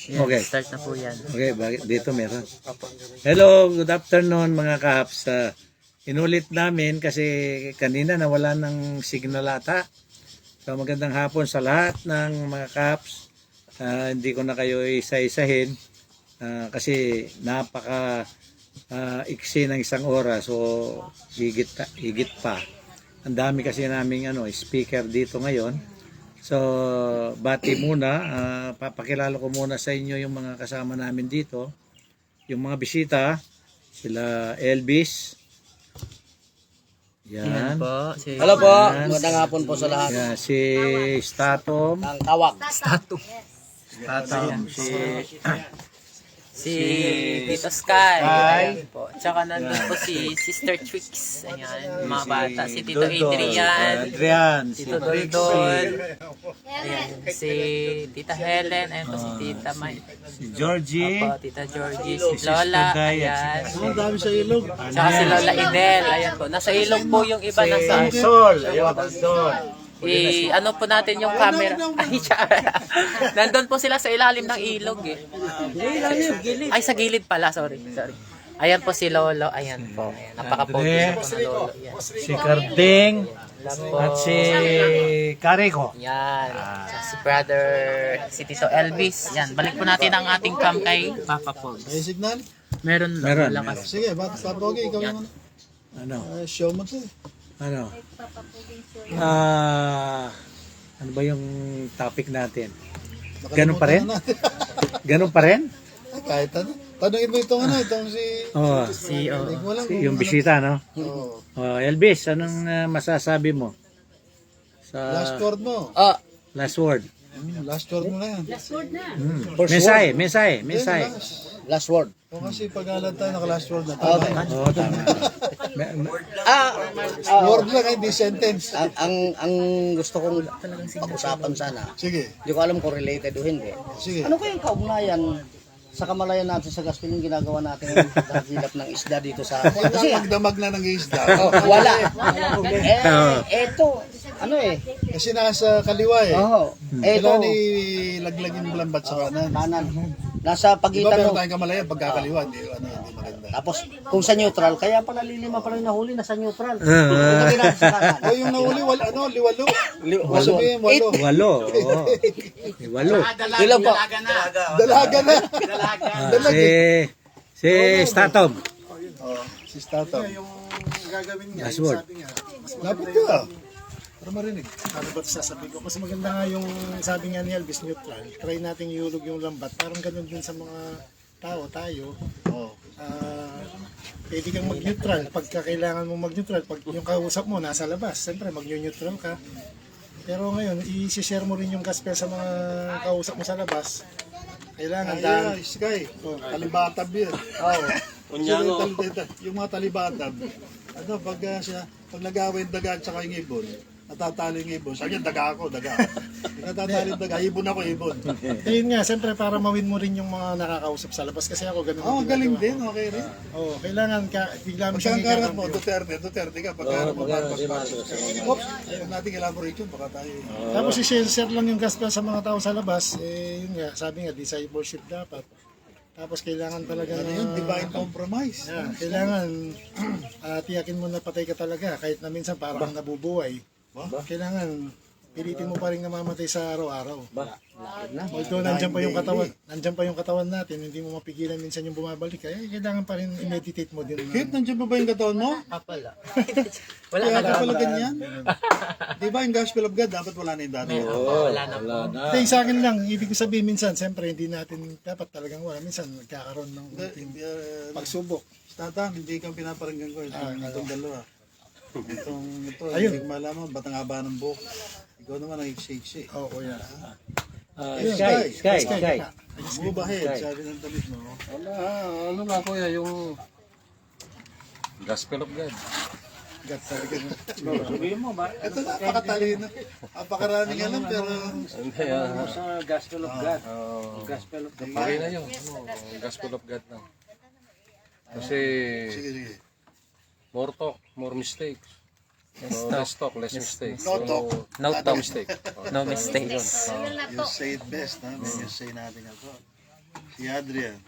Yes, Okay. start na po yan. Okay, bakit dito meron? Hello, good afternoon mga kahaps. Inulit namin kasi kanina nawala ng signal ata. So magandang hapon sa lahat ng mga kahaps. Hindi ko na kayo isa-isahin kasi napaka iksi ng isang oras. So higit pa. Ang dami kasi naming speaker dito ngayon. So, bati muna, papakilala ko muna sa inyo yung mga kasama namin dito. Yung mga bisita, sila Elvis. Yan Yan. po. Hello po, magandang hapon po sa lahat. Yan. Si Statom. Ang tawak. Statom. Si Tito Sky. Ayan po. Tsaka nandun po si Sister Trix. Ayan, mga bata. Si Tito Adrian. Tito Doldol. Ayan, si Tita Helen. Ayan po si Tita May. Si Georgie. Opo, Tita Georgie. Si Lola. Ayan. Ang dami sa ilog. Tsaka si Lola Idel. Ayan po. Nasa ilog po yung iba nasa Sol. Ayun, Sol. ano po natin yung camera. Ay, siya. Nandun po sila sa ilalim ng ilog eh. Ay, sa gilid pala. Sorry. Ayan po si Lolo. Ayan po. Ayan, napaka-pogi na po ng Lolo. Yan. Si Carding. At si Carico. Yan. Si brother, si Tito Elvis. Yan. Balik po natin ang ating cam kay Papa Paul. May signal? Meron Meron. lakas. Sige, bata Pogi, ikaw naman. Ano? Show mo to. Ano? Ano ba yung topic natin? Ganun pa rin? Ganun pa rin? Kahit ano. Tanungin mo itong si... Oo. Hindi ko alam kung Yung bisita, no? Oo. Elvis, anong masasabi mo? Sa Last word mo. last word. Last word mo na yan. Mensahe. Last word. O kasi pag-alan tayo, naka-last word na tayo. Oo, tama. Word lang, hindi sentence. Ang gusto kong pag-usapan sana, Sige. hindi ko alam kung related o hindi. Sige. Ano kayang kaugnayan sa kamalayan natin sa gaspil yung ginagawa natin ng daghilap ng isda dito sa... Kasi Magdamag na ng isda. wala. Eto, Kasi nasa kaliwa eh. eto, Kailangan ilaglag yung lambat sa kanan. kanan. Nasa Di ba pagitan meron mo. tayong kamalaya, pagkakaliwa, hindi maganda. Tapos, kung sa neutral, kaya pala lilima pala yung nahuli, nasa neutral. Ilagay natin sa kanan. O yung nahuli, liwalo. Walo. Sabihin, walo. Walo. Oo. Walo. Ilan po? Dalaga na. Si Statom. Si Stato. Last word. Lapit ka. Para marinig. Ano ba sasabihin ko? Kasi maganda nga yung sabi nga ni Elvis neutral. Try nating iulog yung lambat. Parang ganun din sa mga tao, tayo. Pwede kang mag-neutral. Pagka kailangan mo mag-neutral, pag yung kausap mo nasa labas, siyempre mag-neutral ka. Pero ngayon, i-share mo rin yung gospel sa mga kausap mo sa labas. Kailangan Ayan, Sky. Talibatab yun. Yung mga talibatab. Pag nag-away daga at saka yung ibon, natatalo yung ibon. Sabi niya, daga ako. Natatalo yung daga, ibon ako, ibon. Ayun nga, siyempre para mawin mo rin yung mga nakakausap sa labas. Kasi ako ganun. Oo, galing din. Okay rin. Kailangan ka, bigla mo siyang Pagkakarat mo, Duterte ka. Pagkakarat mo, Marcos. Oops, ayun natin elaborate baka tayo. Tapos i-share lang yung gospel sa mga tao sa labas. Yun nga, sabi nga, discipleship dapat. Tapos kailangan talaga Ano yun? Divine compromise. kailangan tiyakin mo na patay ka talaga kahit na minsan parang nabubuhay. Kailangan pilitin mo pa rin namamatay sa araw-araw. Although nandiyan pa yung katawan natin, hindi mo mapigilan minsan yung bumabalik. Kaya kailangan pa rin i-meditate mo din. Kate, nandiyan pa ba yung katawan mo? Pala. Kaya ka pala ganyan? Di ba yung gospel of God, dapat wala na yung dati? Wala na po. Hindi, sa akin lang, ibig ko sabihin minsan, siyempre hindi natin dapat talagang wala. Minsan nagkakaroon ng pagsubok. Tata, hindi kang pinaparinggan ko. Itong dalawa. Ito, Ayun. hindi ko malaman, ba't ang haba ng buhok? Ikaw naman ang iksi-iksi. Oo, kuya. Sky. Move ahead, sabi ng talit mo. Ano nga kuya, yung Gospel of God. God talaga. Ito, napakatalino. Napakaraming alam, pero... Sa Gospel of God. Gospel of God. Pari na yun. Gospel of God na. Kasi Sige. more talk, more mistakes. Less talk, less mistakes. No talk. No No talk. mistake. No mistakes. You say it best, ha? You say natin ako. Si Adrian.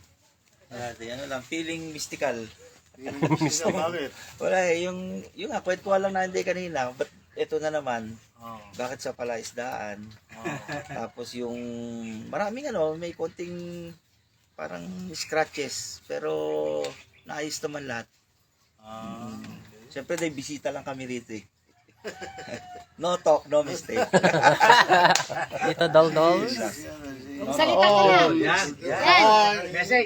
Ano lang, feeling mystical. Sino, bakit? Wala eh, yung nga, kwentuhan lang na hindi kanina, but ito na naman, bakit sa palaisdaan? Tapos yung, maraming may konting parang scratches, pero naayos naman lahat. Siyempre, bisita lang kami rito eh. No talk, no mistake. Dito Dol. Salita ka lang. Yan.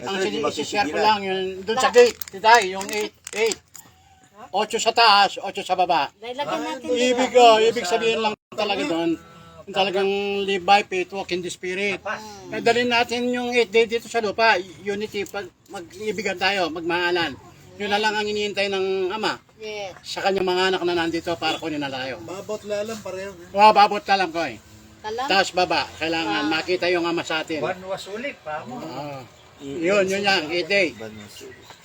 Ang sinishare ko lang yung doon sa gate, titay, yung 8. 8 sa taas, 8 sa baba. Lagyan natin. Ibig sabihin lang talaga doon, yung talagang live by faith, walk in the spirit. Dalhin natin yung 8 day dito sa lupa, unity, pag mag-ibigan tayo, magmahalan. Yun na lang ang iniintay ng Ama. Yes. Sa kanyang mga anak na nandito para kunin na tayo. Babot lalang pareho. Babot ka lang ko eh. Kalam. Taas baba, kailangan makita yung Ama sa atin. One was ulit pa mo. Yun yan, 8 day.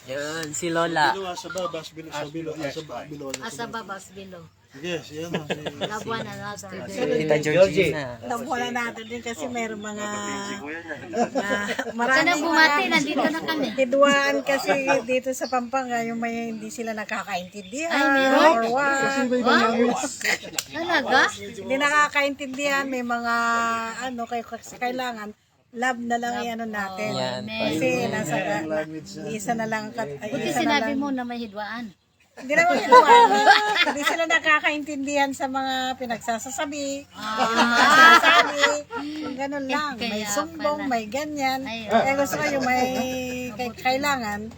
Yun, si Lola. Bilo, asa ba? Bas bilo, sa bilo. Asa ba? Bilo. Asa babas below. Yes, yan o. Love one another. Tita Georgina. Wala natin din kasi meron mga Ka marami na bumati, nandito na kami. tidwaan kasi dito sa Pampanga yung may hindi sila nakakaintindihan Ay, meron? or what. Talaga? Hindi nakakaintindihan, may mga kailangan love na lang yung natin. Yan. Kasi isa na lang Buti isa na sinabi lang. mo na may hidwaan. Hindi naman hidwaan. Hindi sila nakakaintindihan sa mga pinagsasasabi. Pinagsasabi. Yung ganun lang. May Kaya sumbong, pala. may ganyan. Ay, Kaya gusto ko yung may kailangan.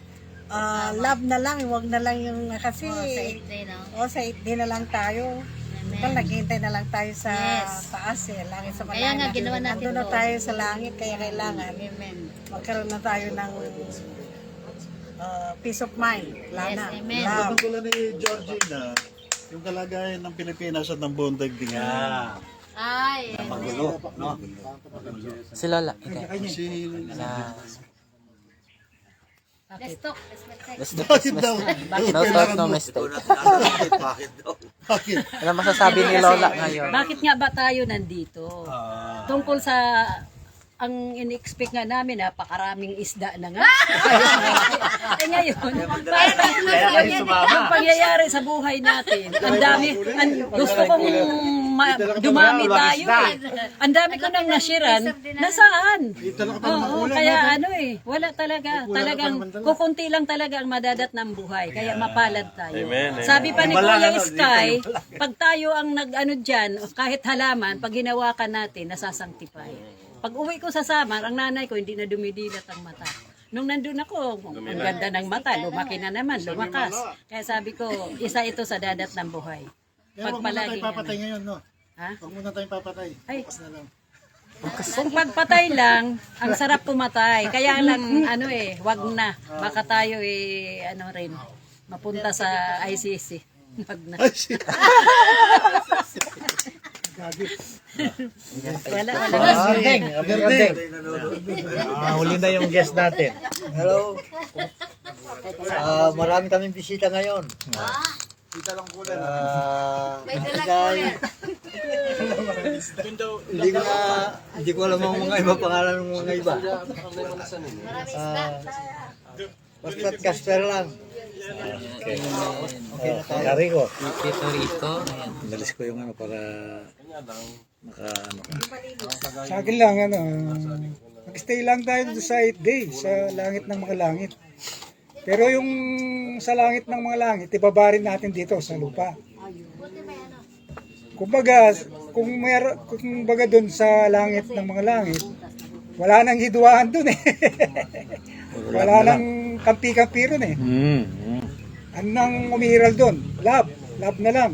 Love na lang, huwag na lang yung kasi Sa 8 day na. sa 8 day na lang tayo. Kaya naghihintay na lang tayo sa Yes. taas langit sa Kaya nga, manana. ginawa natin Nandun na to. tayo sa langit, kaya kailangan Amen. magkaroon na tayo ng peace of mind. Lana. Yes, amen. Love. Ang tulad ni Georgina, yung kalagayan ng Pilipinas at ng buong daigdigan. Ay, Si Lola. Okay. Kasi, let's talk. Let's make Let's do bakit Christmas. daw? No talk, no mistake. Bakit daw? Bakit? Ano masasabi ni Lola ngayon? Bakit nga ba tayo nandito? Tungkol sa ang in-expect nga namin, napakaraming isda na nga. Eh ngayon, ang pangyayari sa buhay natin, ang dami, gusto kong dumami tayo eh. Ang dami ko nang nashiran, nasaan? Oo, kaya wala talaga. Talagang kukunti lang talaga ang madadat ng buhay. Kaya mapalad tayo. Sabi pa ni Kuya Sky, pag tayo ang nag-ano dyan, kahit halaman, pag hinawakan natin, nasasangtipay. Pag uwi ko sa Samar, ang nanay ko hindi na dumidilat ang mata. Nung nandun ako, ang ganda ng mata, lumaki na naman, lumakas. Kaya sabi ko, isa ito sa dadat ng buhay. Pero Pag huwag muna palagi tayong papatay ngayon, no? Ha? Huwag muna tayong papatay. Ay. Tapos na lang. Kung pagpatay lang, ang sarap pumatay. Kaya lang, wag na. Baka tayo rin, mapunta sa ICC. Wag na. Wala. Huli na yung guest natin. Hello. Marami kaming bisita ngayon. May dalang cooler. Hindi ko alam ang mga iba pangalan ng mga iba. Marami isda. Basta't Casper lang. Kari ko. Tito Rico. Ayan. Nalis ko yung para maka ka. Sa akin lang, mag-stay lang tayo dito sa 8 days, sa langit ng mga langit. Pero yung sa langit ng mga langit, ibabarin natin dito sa lupa. Kumbaga, kumbaga doon sa langit ng mga langit, wala nang hidwaan doon eh. Wala nang kampi-kampi ron eh. Anong umiiral doon? Love. Love na lang.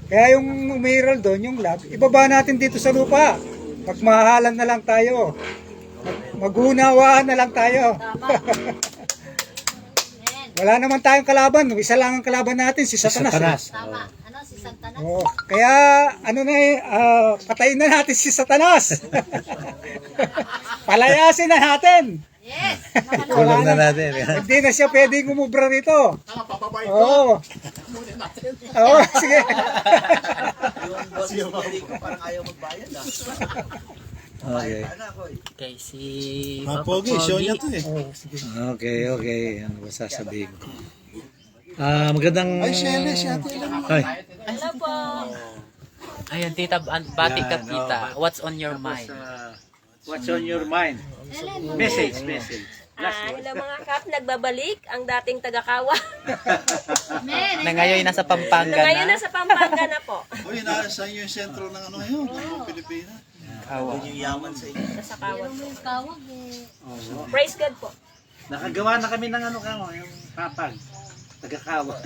Kaya yung umiiral doon, yung love, ibaba natin dito sa lupa. Magmahalan na lang tayo. Maghunawaan na lang tayo. Wala naman tayong kalaban. Isa lang ang kalaban natin, si Satanas. Tama. Ano si Satanas? Oh, kaya patayin na natin si Satanas. Palayasin na natin. Yes. Kulong na natin. Hindi na siya pwedeng umubra rito. Oo. Oo, sige. Parang ayaw magbayad Okay. Okay, si Mga Papa pogi, show niya to eh. Okay. Ano ba sasabihin ko? Magandang... Ay, Shelley, si Ate Ellen. Ay, Ayan, tita, batik ka tita. What's on your mind? what's on your mind? Message. Hello mga kap, nagbabalik ang dating tagakawa. Na ngayon nasa Pampanga Na ngayon na. nasa Pampanga na po. Uy, nasa yung sentro ng ano ngayon, Pilipinas. Yung yaman sa inyo. Nasa kawat po. Kawag eh. Praise God po. Nakagawa na kami ng ano yung papag. Tagakawa.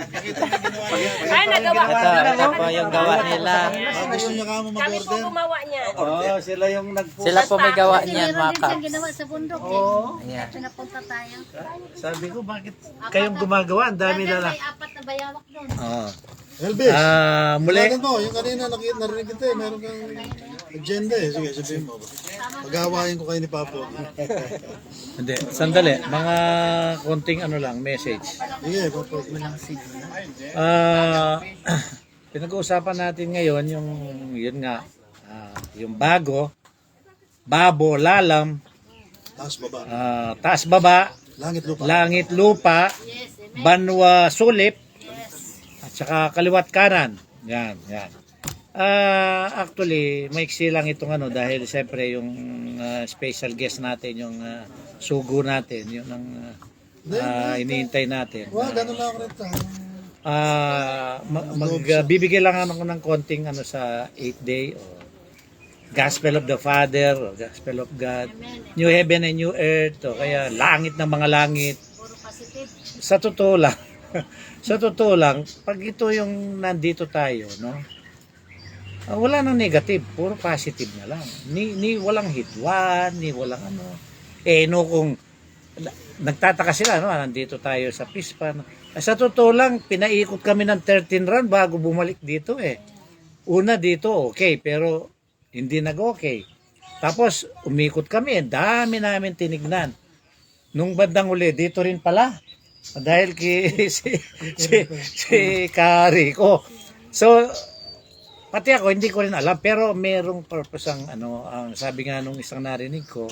Ay, nagawa ko. Ito po yung gawa nila. Gusto niya ka mo Kami po mag-order? gumawa niya. Sila yung Sila po may gawa Kasi niyan, meron mga din siyang kaps. ginawa sa bundok Ayan. eh. Pinapunta tayo. Sabi ko, bakit kayong gumagawa? Ang dami na lang. May 4 na bayawak doon. Elvis, Muli. tawagan mo, yung kanina narinig kita eh, meron kang agenda eh. Sige, sabihin mo. Pag-aawayin ko kayo ni Papo. Hindi, sandali. Mga konting ano lang, message. Sige, Papo. Pinag-uusapan natin ngayon yung, yun nga, yung bago, babo, lalam, Taas baba. taas baba, Langit lupa. banwa sulip, at saka kaliwat kanan. Yan. Actually, maiksi lang itong ano dahil siyempre yung special guest natin, yung sugo natin, yun ang iniintay natin. Wow, ganun lang ako rin. Magbibigay lang ako ng konting ano sa 8th day o Gospel of the Father o Gospel of God, New Heaven and New Earth o kaya langit ng mga langit. Sa totoo lang, pag ito yung nandito tayo, no? Wala nang negative, puro positive na lang. Ni walang hitwan, ni walang ano. No, kung nagtataka sila, no, nandito tayo sa Pispan. Sa totoo lang, pinaikot kami ng 13 round bago bumalik dito eh. Una dito, okay, pero hindi nag-okay. Tapos, umikot kami, dami namin tinignan. Nung bandang uli, dito rin pala. Dahil si Kari ko. So, pati ako, hindi ko rin alam, pero merong purpose ang ang sabi nga nung isang narinig ko,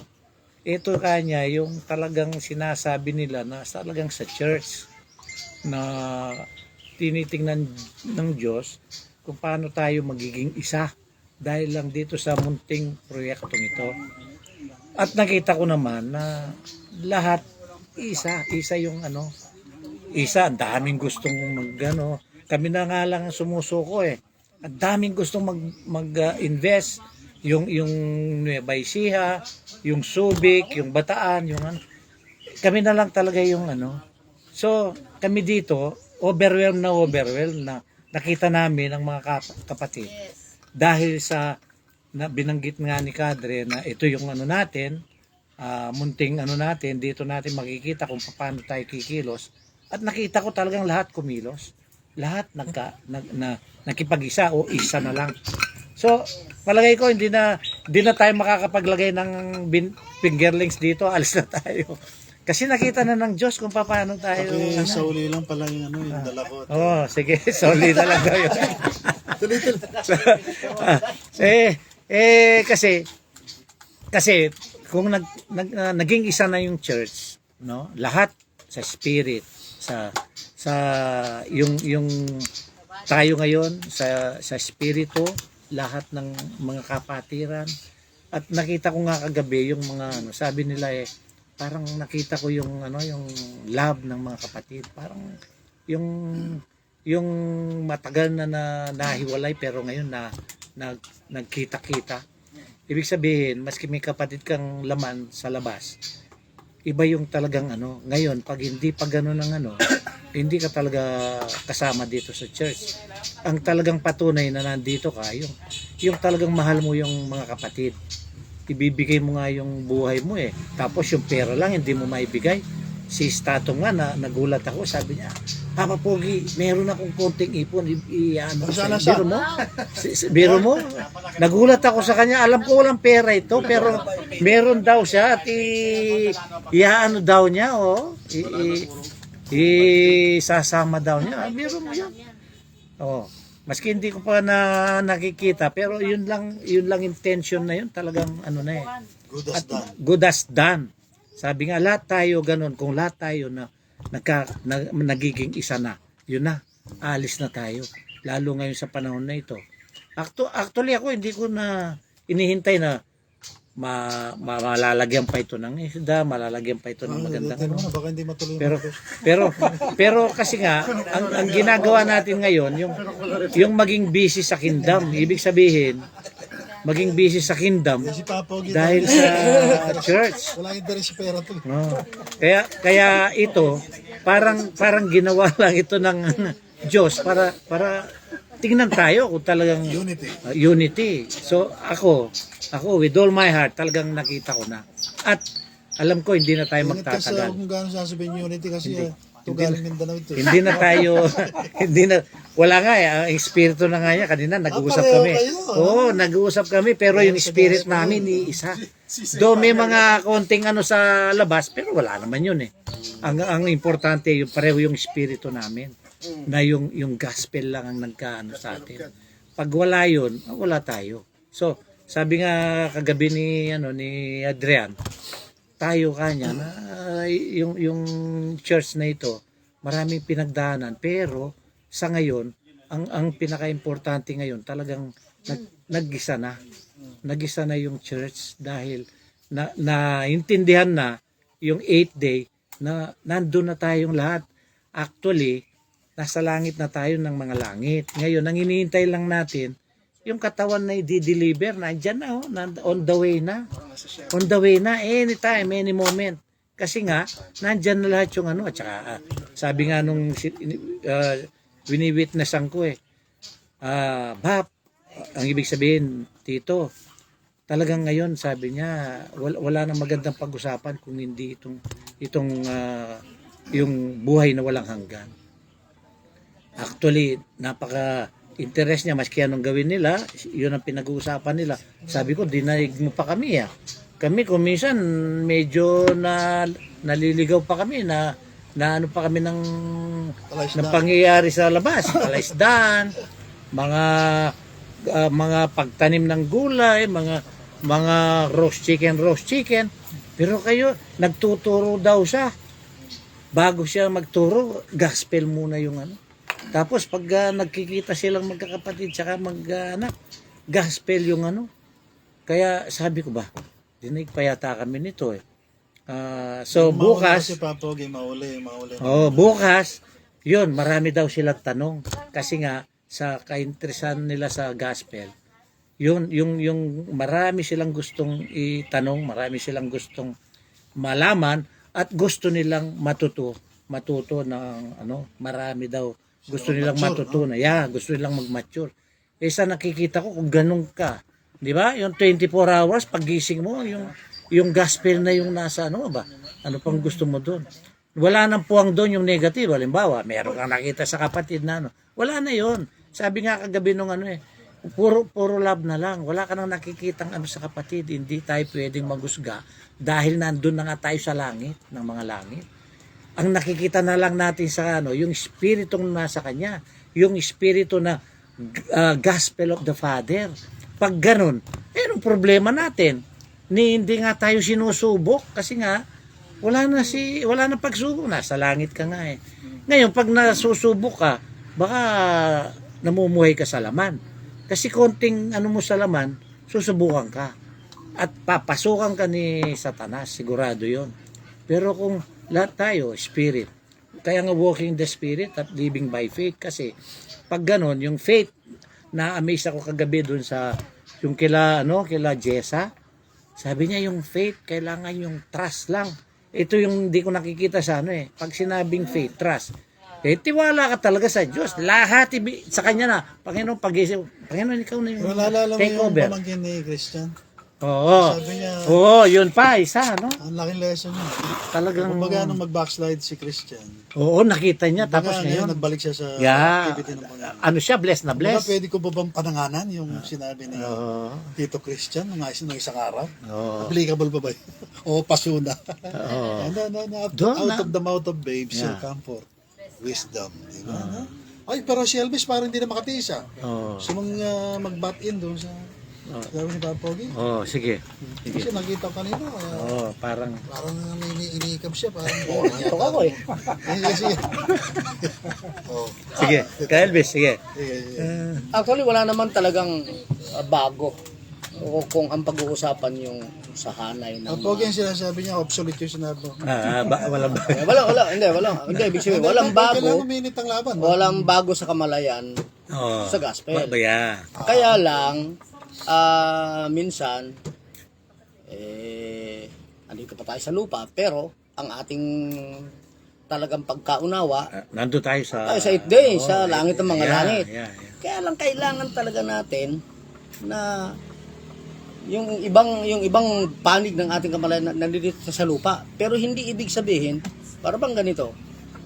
ito kanya yung talagang sinasabi nila na talagang sa church na tinitingnan ng Diyos kung paano tayo magiging isa dahil lang dito sa munting proyektong ito. At nakita ko naman na lahat isa yung isa, ang daming gustong kami na nga lang ang sumusuko eh. Ang daming gustong mag-invest, yung Nueva Ecija, yung Subic, yung Bataan, yung kami na lang talaga yung So, kami dito, overwhelmed na nakita namin ang mga kapatid. Dahil sa binanggit nga ni Kadre na ito yung natin, munting natin, dito natin makikita kung paano tayo kikilos. At nakita ko talagang lahat kumilos. Lahat nakipag-isa o isa na lang. So, palagay ko hindi na tayo makakapaglagay ng fingerlings dito, alis na tayo. Kasi nakita na ng Diyos kung paano tayo. Okay, sa uli lang pala yung yung dala ko. Sige, sa uli na lang tayo. Kasi kung naging isa na yung church, no? Lahat sa spirit, sa yung tayo ngayon sa espiritu, lahat ng mga kapatiran. At nakita ko nga kagabi yung mga sabi nila parang nakita ko yung yung love ng mga kapatid, parang yung matagal na nahiwalay pero ngayon nagkita-kita. Ibig sabihin, maski may kapatid kang laman sa labas, iba yung talagang ngayon pag hindi pa gano'n ng hindi ka talaga kasama dito sa church. Ang talagang patunay na nandito ka, yung talagang mahal mo yung mga kapatid. Ibibigay mo nga yung buhay mo tapos yung pera lang hindi mo maibigay. Si Stato nga nagulat ako, sabi niya, Papa Pogi, meron akong konting ipon, biro mo, nagulat ako sa kanya, alam ko walang pera ito, pero meron daw siya at daw niya, isasama daw niya, biro mo yan. Maski hindi ko pa na nakikita, pero yun lang intention na yun, talagang ano na eh. Good as done. Good as done. Sabi nga, lahat tayo ganun. Kung lahat tayo na nagiging isa na, yun na, alis na tayo. Lalo ngayon sa panahon na ito. Actually ako, hindi ko na inihintay na malalagyan pa ito ng isda, malalagyan pa ito ng magandang ano. Baka hindi matuloy. Pero kasi nga, ang ginagawa natin ngayon, yung maging busy sa kingdom, ibig sabihin, maging busy sa kingdom Si Papa Ogie dahil sa church. wala interest sa pera to. No. Kaya ito parang ginawa lang ito ng Diyos para tingnan tayo kung talagang unity. So ako with all my heart talagang nakita ko na. At alam ko hindi na tayo Ingat ka sa magtatagal. kung gaano sasabihin unity kasi ito galing Mindanao ito. Hindi na tayo wala nga ang espiritu na nga niya kanina nag-uusap pareho kami. kayo, Oo, nag-uusap kami pero yung spirit namin iisa. Do may mga konting ano sa labas pero wala naman yun eh. Ang importante yung pareho yung espiritu namin na yung gospel lang ang nagkaano sa atin. Pag wala yun, wala tayo. So, sabi nga kagabi ni Adrian, tayo kanya na yung church na ito maraming pinagdaanan pero sa ngayon ang pinaka-importante ngayon talagang naggisa na yung church dahil naintindihan na yung 8th day na nandun na tayong lahat. Actually nasa langit na tayo ng mga langit ngayon. Ang hinihintay lang natin yung katawan na i-deliver, nandyan na, on the way na. On the way na, anytime, any moment. Kasi nga, nandyan na lahat yung ano. At saka, sabi nga nung wini-witnessan ko Bap, ang ibig sabihin, Tito, talagang ngayon, sabi niya, wala nang magandang pag-usapan kung hindi itong yung buhay na walang hanggan. Actually, interest niya, maski anong gawin nila, yun ang pinag-uusapan nila. Sabi ko, dinaig mo pa kami Kami kung minsan, medyo naliligaw pa kami, na ano pa kami ng pangyayari sa labas. Palaisdaan, mga pagtanim ng gulay, mga roast chicken. Pero kayo, nagtuturo daw siya. Bago siya magturo, gospel muna yung ano. Tapos pag nagkikita silang magkakapatid tsaka mag-anak, gospel yung ano. Kaya sabi ko ba, dinig pa yata kami nito So bukas, Si Papa Ogie, mauli. bukas, yun, marami daw silang tanong. Kasi nga, sa kainteresan nila sa gospel, yung marami silang gustong itanong, marami silang gustong malaman, at gusto nilang matuto ng ano, marami daw. Gusto nilang matutunan. Gusto nilang mag-mature. Sa nakikita ko kung ganun ka, 'di ba? Yung 24 hours paggising mo, yung gospel na yung nasa ano ba? Ano pang gusto mo doon? Wala nang puwang doon yung negative. Halimbawa, meron kang nakita sa kapatid na ano. Wala na 'yon. Sabi nga kagabi nung ano puro love na lang. Wala ka nang nakikitang ano sa kapatid. Hindi tayo pwedeng magusga dahil nandun na nga tayo sa langit, ng mga langit. Ang nakikita na lang natin sa ano, yung spiritong nasa kanya, yung espiritu na gospel of the Father. Pag ganun, anong problema natin? Hindi nga tayo sinusubok kasi nga wala na pagsubok, nasa langit ka nga Ngayon pag nasusubok ka, baka namumuhay ka sa laman. Kasi konting ano mo sa laman, susubukan ka. At papasukan ka ni Satanas, sigurado 'yon. Pero kung lahat tayo, spirit. Kaya nga walking the spirit at living by faith. Kasi pag ganon, yung faith, na-amaze ako kagabi dun sa, yung kila Jessa. Sabi niya yung faith, kailangan yung trust lang. Ito yung hindi ko nakikita sa ano Pag sinabing faith, trust. Tiwala ka talaga sa Diyos. Lahat sa Kanya na. Panginoon, pag-isip. Panginoon, ikaw na yung take over. Pamangkin ni Christian. Oo. Sabi niya, yun pa, isa, no? ang laking lesson niya. Talagang, Kumbaga nung mag-backslide si Christian. oo, nakita niya. Tapos Ngayon, ngayon, nagbalik siya sa yeah, activity ng Panginoon. ano siya, blessed na Baka blessed. pwede ko ba bang pananganan yung sinabi ni Oo. Tito Christian nung isang araw? Oo. Applicable pa ba yun? O pasuna? Oo. No. Doon Out na. of the mouth of babes shall Yeah. come forth wisdom. Diba? No? Ay, pero si Elvis parang hindi na makatiis ah. Oh. Gusto mong mag-bat in doon sa... Sabi ni Papa Pogi. Oh, sige. Kasi nakita ko kanina. Oh, parang Parang may iniikap siya. Parang... Ito ako eh. Sige. Oh. sige. Kay Elvis, sige. Actually, wala naman talagang bago. O kung ang pag-uusapan yung sa hanay ng... Ang Pogi ang sinasabi niya, obsolete yung sinabi mo. Wala ba? Hindi, ibig sabihin, walang bago. Kailangan uminit ang laban. Walang bago sa kamalayan Oh. sa gospel. Yeah. Kaya lang, minsan, andito pa tayo sa lupa, pero ang ating talagang pagkaunawa, Nandun tayo sa... tayo sa 8 days, sa langit ng mga Yeah, langit. yeah. Kaya lang kailangan talaga natin na yung ibang panig ng ating kamalayan nandito sa lupa. Pero hindi ibig sabihin, para bang ganito,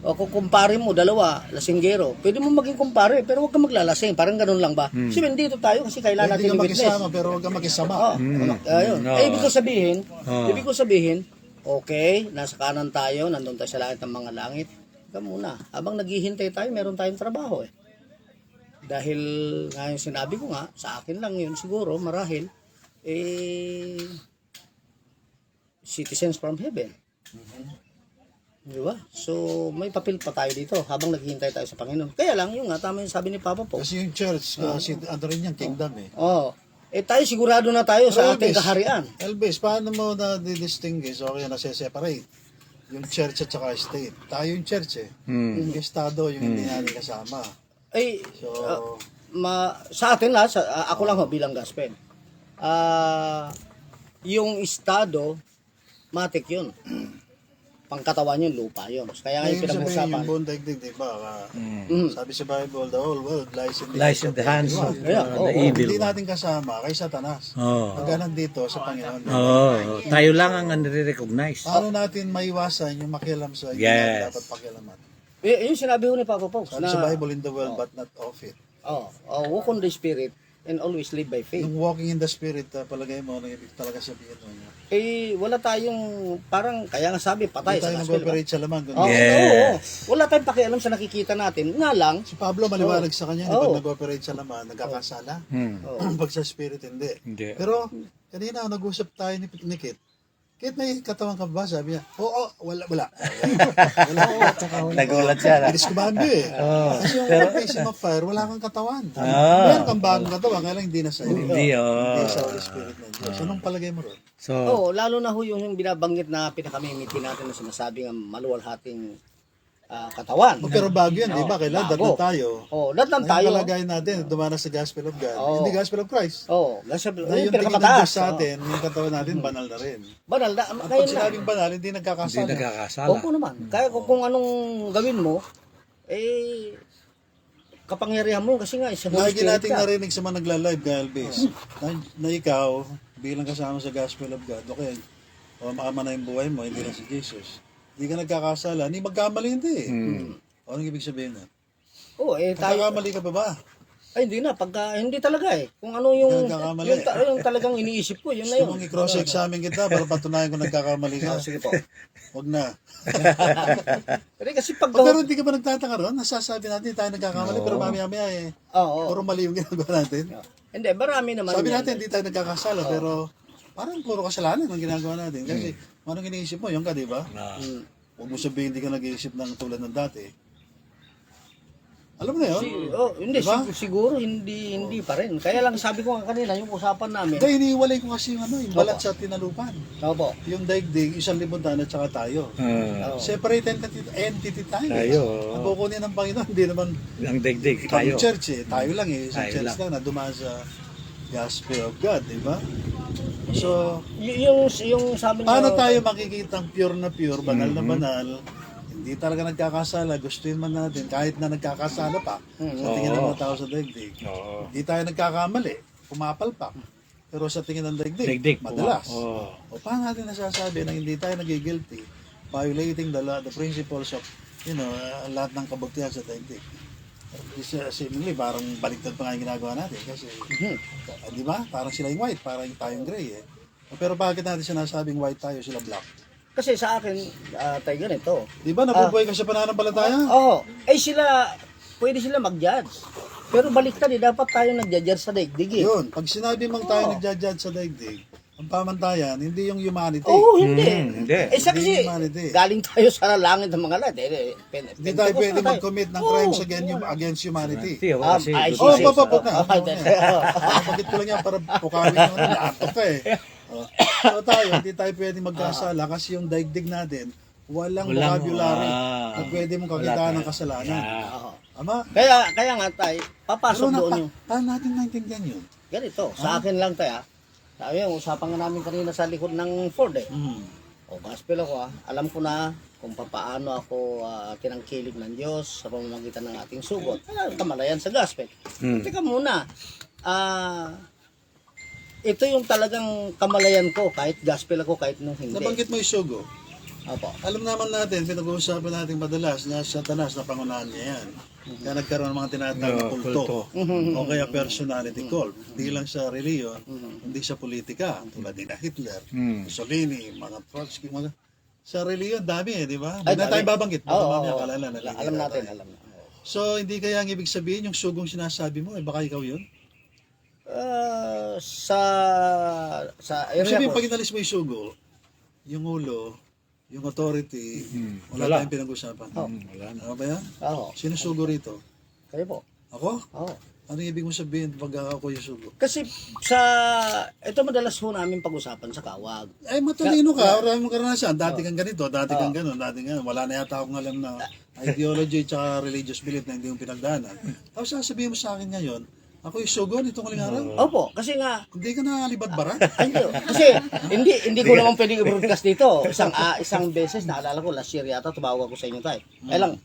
o kung kumpare mo, dalawa, lasinggero, pwede mo maging kumpare, pero huwag kang maglalasing. Parang ganun lang ba? Kasi dito tayo kasi kailangan Hindi natin ka yung witness. makisama, pero huwag ka makisama. Ayun. No. Ibig ko sabihin, okay, nasa kanan tayo, nandun tayo sa langit ng mga langit. Ika muna, habang naghihintay tayo, meron tayong trabaho eh. Dahil nga yung sinabi ko nga, sa akin lang yun siguro, marahil, citizens from heaven. Di ba? So, may papel pa tayo dito habang naghihintay tayo sa Panginoon. Kaya lang, yung nga, tama yung sabi ni Papa po. Kasi yung church, ano rin yan, kingdom eh. Tayo sigurado na tayo sa Pero ating Elvis, kaharian. Elvis, paano mo na-distinguish o kaya nase-separate yung church at saka state? Tayo yung church eh. Yung estado, yung hindi natin kasama. So, Sa atin ako lang bilang gospel. Yung estado, matik yun. Pangkatawan yun, lupa yun. Kaya nga yung ngayon sabihin, pinag-usapan. yung buong daigdig, di ba? Sabi sa Bible, the whole world lies in the hands of the Hindi evil one. natin kasama kay Satanas. Oh. Hanggang nandito sa Panginoon. Tayo lang ang nare-recognize. Paano natin maiwasan yung makialam sa hindi Yes. natin dapat pakialaman? Yung sinabi ko ni Papa Paul. Sabi sa Bible, in the world but not of it. Walk on the Spirit and always live by faith. Yung walking in the Spirit, palagay mo, ano ibig talaga sabihin mo? Wala tayong, parang, kaya nga sabi, patay Hindi tayo sa gospel. nag-operate sa laman. Wala tayong pakialam sa nakikita natin. Nga lang, Si Pablo maliwanag sa kanya, pag nag-operate sa laman, nagkakasala. Pag sa Spirit, hindi. Pero, kanina, nag-usap tayo ni Nikit. Kahit may katawan ka ba? Sabi niya, wala. Nagulat siya. Bilis kumambi eh. Kasi yung baptism of fire, wala kang katawan. Meron kang bagong katawan, kaya lang hindi na sa iyo. Hindi, Hindi sa Holy Spirit ng Diyos. Anong palagay mo ron? So, lalo na ho yung binabanggit na pinakamimiti natin na sinasabing ang maluwalhating katawan. Pero bago yan, di ba? Kailan Bago. datnan tayo. Datnan tayo. Ang palagay natin, dumanas sa Gospel of God. Hindi Gospel of Christ. Gospel, Na yung tingin ng Diyos sa atin, yung katawan natin, banal na rin. Banal na. Pag sinabing banal, hindi nagkakasala. hindi nagkakasala. Opo naman. Kaya kung anong gawin mo, kapangyarihan mo kasi nga isang Lagi nating narinig sa mga nagla-live, Galvez, na ikaw, bilang kasama sa Gospel of God, okay, o makama na yung buhay mo, hindi na si Jesus. Hindi ka nagkakasala, hindi magkamali hindi eh. Anong ibig sabihin na? tayo. Nagkakamali ka ba ba? Ay, hindi na. Hindi talaga eh. Kung ano yung Nagkakamali. yung talagang iniisip ko, yun na Gusto yun. mong i-cross-examine kita para patunayan ko nagkakamali ka? Sige po. Huwag na. Kasi pag... Pero hindi ka ba nagtataka ron? Nasasabi natin tayo nagkakamali, pero mamaya-maya eh. Puro mali yung ginagawa natin. Hindi, marami naman. Sabi natin, hindi tayo nagkakasala, pero parang puro kasalanan ang ginagawa natin. Kasi anong iniisip mo, yung ka, di ba? Huwag mo sabihin hindi ka nag-iisip ng tulad ng dati. Alam mo na yun? Hindi, Diba? siguro hindi pa rin. Kaya lang sabi ko nga kanina, yung usapan namin. Hindi, iniiwalay ko kasi yung balat sa tinalupan. Opo. Yung daigdig, isang libutan at saka tayo. Separate entity tayo. Ang kukunin ng Panginoon, hindi naman ang degdeg tayo. tayo. Church eh. Tayo lang eh. Isang Tayo church lang na dumaan sa Gospel of God, di ba? So, yung sabi niyo... paano tayo makikita pure na pure, banal na banal, hindi talaga nagkakasala, gustuin man natin, kahit na nagkakasala pa, sa tingin ng mga tao sa daigdig. Hindi tayo nagkakamali, pumapalpak. Pero sa tingin ng daigdig, madalas. O paano natin nasasabi na hindi tayo nagigilty, violating the principles of, lahat ng kabutihan sa daigdig. Seemingly, parang baliktad pa nga yung ginagawa natin. Kasi, di ba? Parang sila yung white, parang tayong gray eh. Pero bakit natin sinasabing white tayo, sila black? Kasi sa akin, tayo ganito. Di ba nabubuhay ka sa pananampalataya? Sila, pwede sila mag-judge. Pero baliktad dapat tayo nag-judge sa daigdig. Yun, pag sinabi mong tayo nag-judge sa daigdig, ang pamantayan, hindi yung humanity. Oo, hindi. Hindi. Isa Hindi kasi, humanity. galing tayo sa langit ng mga lahat. Hindi tayo pwede mag-commit ng crimes against humanity. Kasi Papapot na. Okay. Bakit ko lang yan para pukawin mo na naatok ka eh. So tayo, hindi tayo pwede magkasala kasi yung daigdig natin, walang vocabulary na pwede mong kakitaan ng kasalanan. Ama? Kaya nga tayo, papasok doon yung... Paano natin naintindihan yun? Ganito, sa akin lang tayo. Sabi yung usapan nga namin kanina sa likod ng Ford eh. O gospel ako alam ko na kung paano ako tinangkilig ng Diyos sa pamamagitan ng ating sugot. Kamalayan sa gospel. Teka muna, ito yung talagang kamalayan ko, kahit gospel ako, kahit nung hindi. Nabanggit mo yung sugo. Opo. Alam naman natin, pinag-uusapan natin madalas na Satanas na pangunahan niya yan. Kaya nagkaroon ng mga tinatawag na kulto. O kaya personality cult. Hindi lang sa reliyon, hindi sa politika. Tulad ni Hitler, Mussolini, mga Trotsky, mga... Sa reliyon, dami di ba? Hindi na tayo babanggit. Alam natin. So, hindi kaya ang ibig sabihin, yung sugong sinasabi mo, baka ikaw yun? Sa area Sabihin, ko. pag inalis mo yung sugo, yung ulo, yung authority, wala tayong pinag-usapan. Wala na. Ano ba yan? Oo. Sino sugo rito? Kayo po. Ako? Oo. Ano ibig mo sabihin pag ako yung sugo? Kasi ito madalas ho namin pag-usapan sa kawag. Ay, matalino ka. Marami mong karanasan. Dati kang ganito, dati kang gano'n, dati kang wala na yata akong alam na ideology at religious belief na hindi yung pinagdaanan. Tapos sasabihin mo sa akin ngayon, ako yung sugo nitong kaling araw. Opo, kasi nga Hindi ka nakalibad-bara? hindi. Kasi hindi ko naman pwedeng i-broadcast dito. Isang beses naalala ko last year yata tumawag ako sa inyo tayo. Kaya lang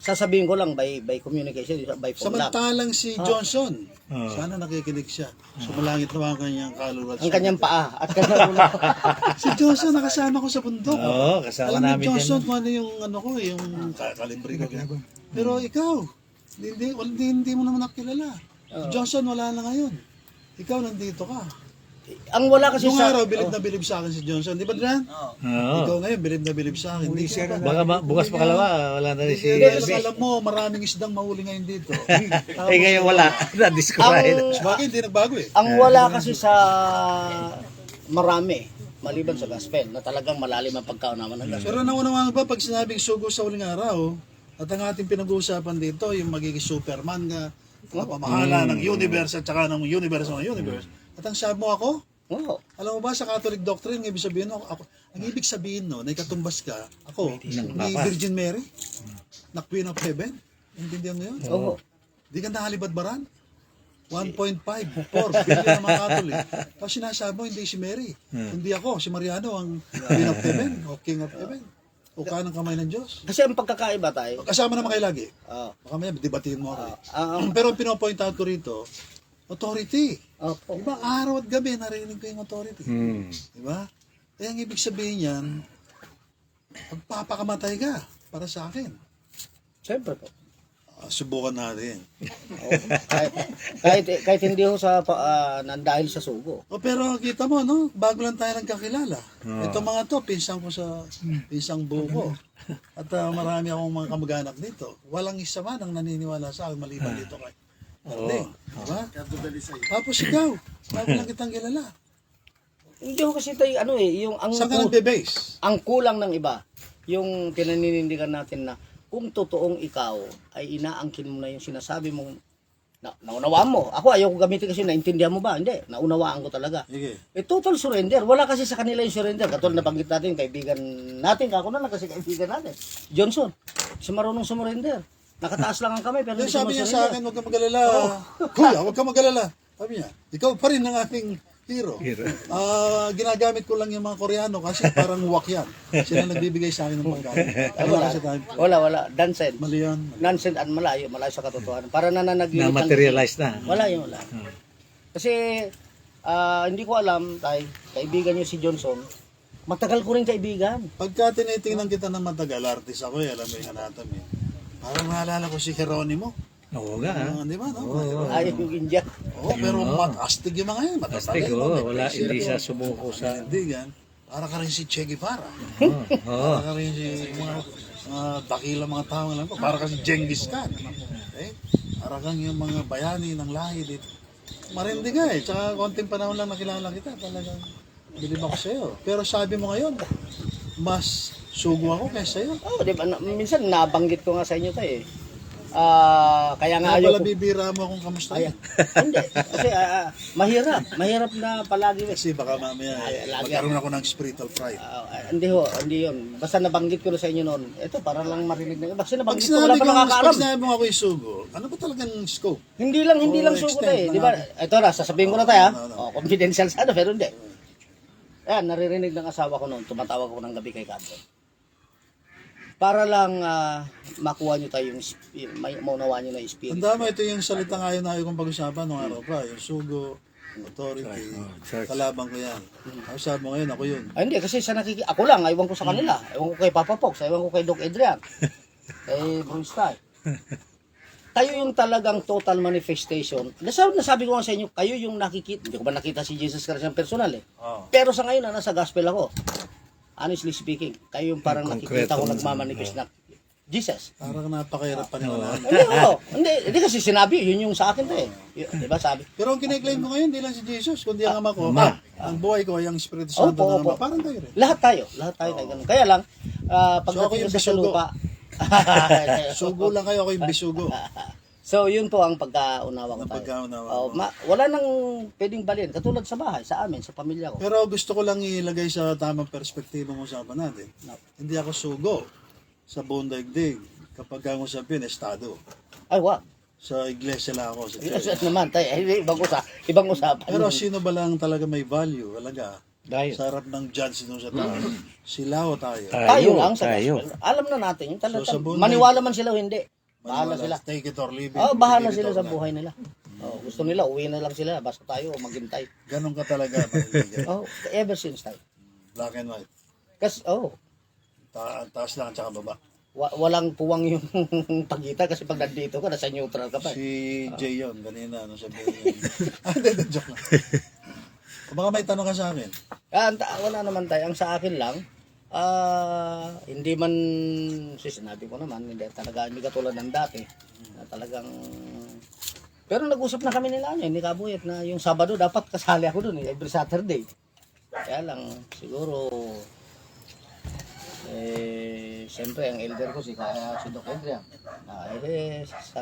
sasabihin ko lang by communication, by phone lang. Samantalang si Johnson, sana nakikinig siya. Sumalangit naman ang kanyang kaluluwa. Ang kanyang paa at kanyang ulo. Si Johnson, nakasama ko sa bundok. Oo, kasama Alam ni namin Johnson yan. kung ano yung ano ko, yung kalibre ko. Pero ikaw, hindi mo naman nakilala. Si Johnson wala na ngayon. Ikaw nandito ka. Ang wala kasi Nung sa araw, bilib na bilib sa akin si Johnson. Di ba, Dran? Ikaw ngayon, bilib na bilib sa akin. Hindi ka. Baka bukas pa kalawa, wala na rin si Kasi alam mo, maraming isdang mahuli ngayon dito. ngayon wala. Na-disqualify. Bagay, hindi nagbago eh. ang wala kasi sa marami maliban sa gospel na talagang malalim ang pagkaunawan ng gospel. Pero naunawaan ba pag sinabing sugo sa huling araw, at ang ating pinag-uusapan dito, yung magiging Superman nga, pamahala ng universe at saka ng universe ng universe. At ang sabi mo ako, Oo. alam mo ba sa Catholic doctrine, ang ibig sabihin ang ibig sabihin no, na ikatumbas ka, ako, ni Virgin Mary, na Queen of Heaven. Intindihan mo yun? Oo. Di ka nakalibad-baran? 1.54 billion ng mga Catholic. Tapos sinasabi mo, hindi si Mary. Hindi ako, si Mariano, ang Queen of Heaven, o King of Heaven. O kanang kamay ng Diyos. Kasi ang pagkakaiba tayo. Kasama naman kayo lagi. Oo. Baka may debatiin mo ako. Ang Pero ang pinopoint out ko rito, authority. Opo. Diba, araw at gabi narinig ko yung authority. Diba? Kaya ang ibig sabihin yan, pagpapakamatay ka para sa akin. Siyempre po. Subukan natin. Kahit hindi ho sa dahil sa sugo. Pero kita mo, no? Bago lang tayo nagkakilala. Ito mga to, pinsang ko sa pinsang buko. At marami akong mga kamag-anak dito. Walang isa man ang naniniwala sa akin maliban dito kay Darling. Diba? Tapos ikaw, bago lang kitang kilala. Hindi ho kasi tayo, yung Saan ka nagbe-base? ang kulang ng iba, yung pinaninindigan natin na kung totoong ikaw ay inaangkin mo na yung sinasabi mong naunawaan mo. Ako ayaw ko gamitin kasi naintindihan mo ba? Hindi, naunawaan ko talaga. Sige. Total surrender. Wala kasi sa kanila yung surrender. Katulad na banggit natin, kaibigan natin, kako na lang kasi kaibigan natin. Johnson, si marunong sumurrender. Nakataas lang ang kamay pero hindi Sabi niya sa akin, sumusurrender. huwag ka mag-alala. Kuya, huwag ka mag-alala. Sabi niya, ikaw pa rin ang aking hero. Ginagamit ko lang yung mga Koreano kasi parang wak yan. Sila nagbibigay sa akin ng pagkain. Wala. Dancent. Mali yan. Nonsense at malayo sa katotohanan. Para nananaglitan. Na-materialize na. Wala. Kasi hindi ko alam, kaibigan niyo si Johnson, matagal ko rin kaibigan. Pagka tinitingnan kita ng matagal, artist ako alam mo yung anatomy. Parang naalala ko si Geronimo. Oo nga. Di ba? No? Ayaw yung India. Oo, pero astig yung mga yan. Astig, wala, hindi siya sumuko sa... Hindi yan. Para ka rin si Che Guevara. Oo. Para ka rin si mga dakilang mga tao lang po. Para ka si Genghis Khan. Okay? Para kang yung mga bayani ng lahi dito. Marindi ka eh. Tsaka konting panahon lang nakilala kita. Talagang bilib ako sa'yo. Pero sabi mo ngayon, mas sugo ako kaysa sa'yo. Oh, di ba? Minsan nabanggit ko nga sa inyo tayo eh. Kaya nga Kaya pala ayaw ko. bibira mo akong kamusta. Hindi. Kasi mahirap na palagi. Kasi baka mamaya magkaroon ako ng spiritual pride. Hindi yun. Basta nabanggit ko na sa inyo noon. Ito, para lang marinig na. Basta Pag nabanggit ko, wala pa nakakaalam. sinabi mo ako yung sugo, ano ba talagang scope? Hindi lang suko tayo eh. Di ba? Ito na, sasabihin ko na tayo. Confidential sana, pero hindi. Ayan, naririnig ng asawa ko noon. Tumatawag ko ng gabi kay Kanto. Para lang makuha nyo tayo maunawa nyo na yung spirit. Tanda mo, ito yung salitang ayaw na ayaw kong pag-usapan nung araw pa. Yung sugo, authority, kalaban ko yan. Ang sabi mo ngayon, ako yun. Hindi, kasi ako lang, aywan ko sa kanila. Aywan ko kay Papa Fox, aywan ko kay Doc Adrian. Kay Bruce Tay. Tayo yung talagang total manifestation. Nasabi ko nga sa inyo, kayo yung nakikita. Hindi ko ba nakita si Jesus Christ ng personal eh. Pero sa ngayon, nasa gospel ako. Honestly speaking, kayo yung parang nakikita ko nagmamanifest na Jesus. Parang napakahirap paniwalaan. Hindi kasi sinabi, yun yung sa akin to eh. Di ba sabi? Pero ang kiniklaim mo ngayon, hindi lang si Jesus, kundi ang ama ko. Ang buhay ko ay ang Espiritu Santo ng ama. Parang tayo rin. Lahat tayo ganun. Kaya lang, pagdating sa lupa, sugo lang kayo, ako yung bisugo. So, yun po ang pagkaunawa ko tayo. Wala nang pwedeng balin. Katulad sa bahay, sa amin, sa pamilya ko. Pero gusto ko lang ilagay sa tamang perspektibo mo sa usapan natin. Hindi ako sugo sa buong daigdig kapag ang usapin, estado. Ay, wag. Sa iglesia lang ako. Sa Yes, naman, tayo. Ibang usapan. Pero sino ba lang talaga may value? Talaga. Tayo. Sa harap ng judge nung sa tao. Sila o tayo? Tayo lang sa gospel. Alam na natin. Yung talaga, maniwala man sila o hindi. Bahala sila. Take it or leave it. Bahala sila sa buhay nila. Gusto nila, uwi na lang sila. Basta tayo, maghintay. Ganon ka talaga. Ever since tayo. Black and white. Kasi, Taas lang at saka baba. Walang puwang yung pagitan kasi pag nandito ka, nasa neutral ka pa. Si Jay yun, kanina, ano sabihin yun. Hindi, joke lang. Baka may tanong ka sa akin. Wala naman tayo. Ang sa akin lang, hindi man, sinabi ko naman, hindi katulad ng dati. Na talagang, pero nag-usap na kami nila, ni Kabuyat, na yung Sabado dapat kasali ako doon, every Saturday. Kaya lang, siguro, siyempre, ang elder ko si Doc Adrian.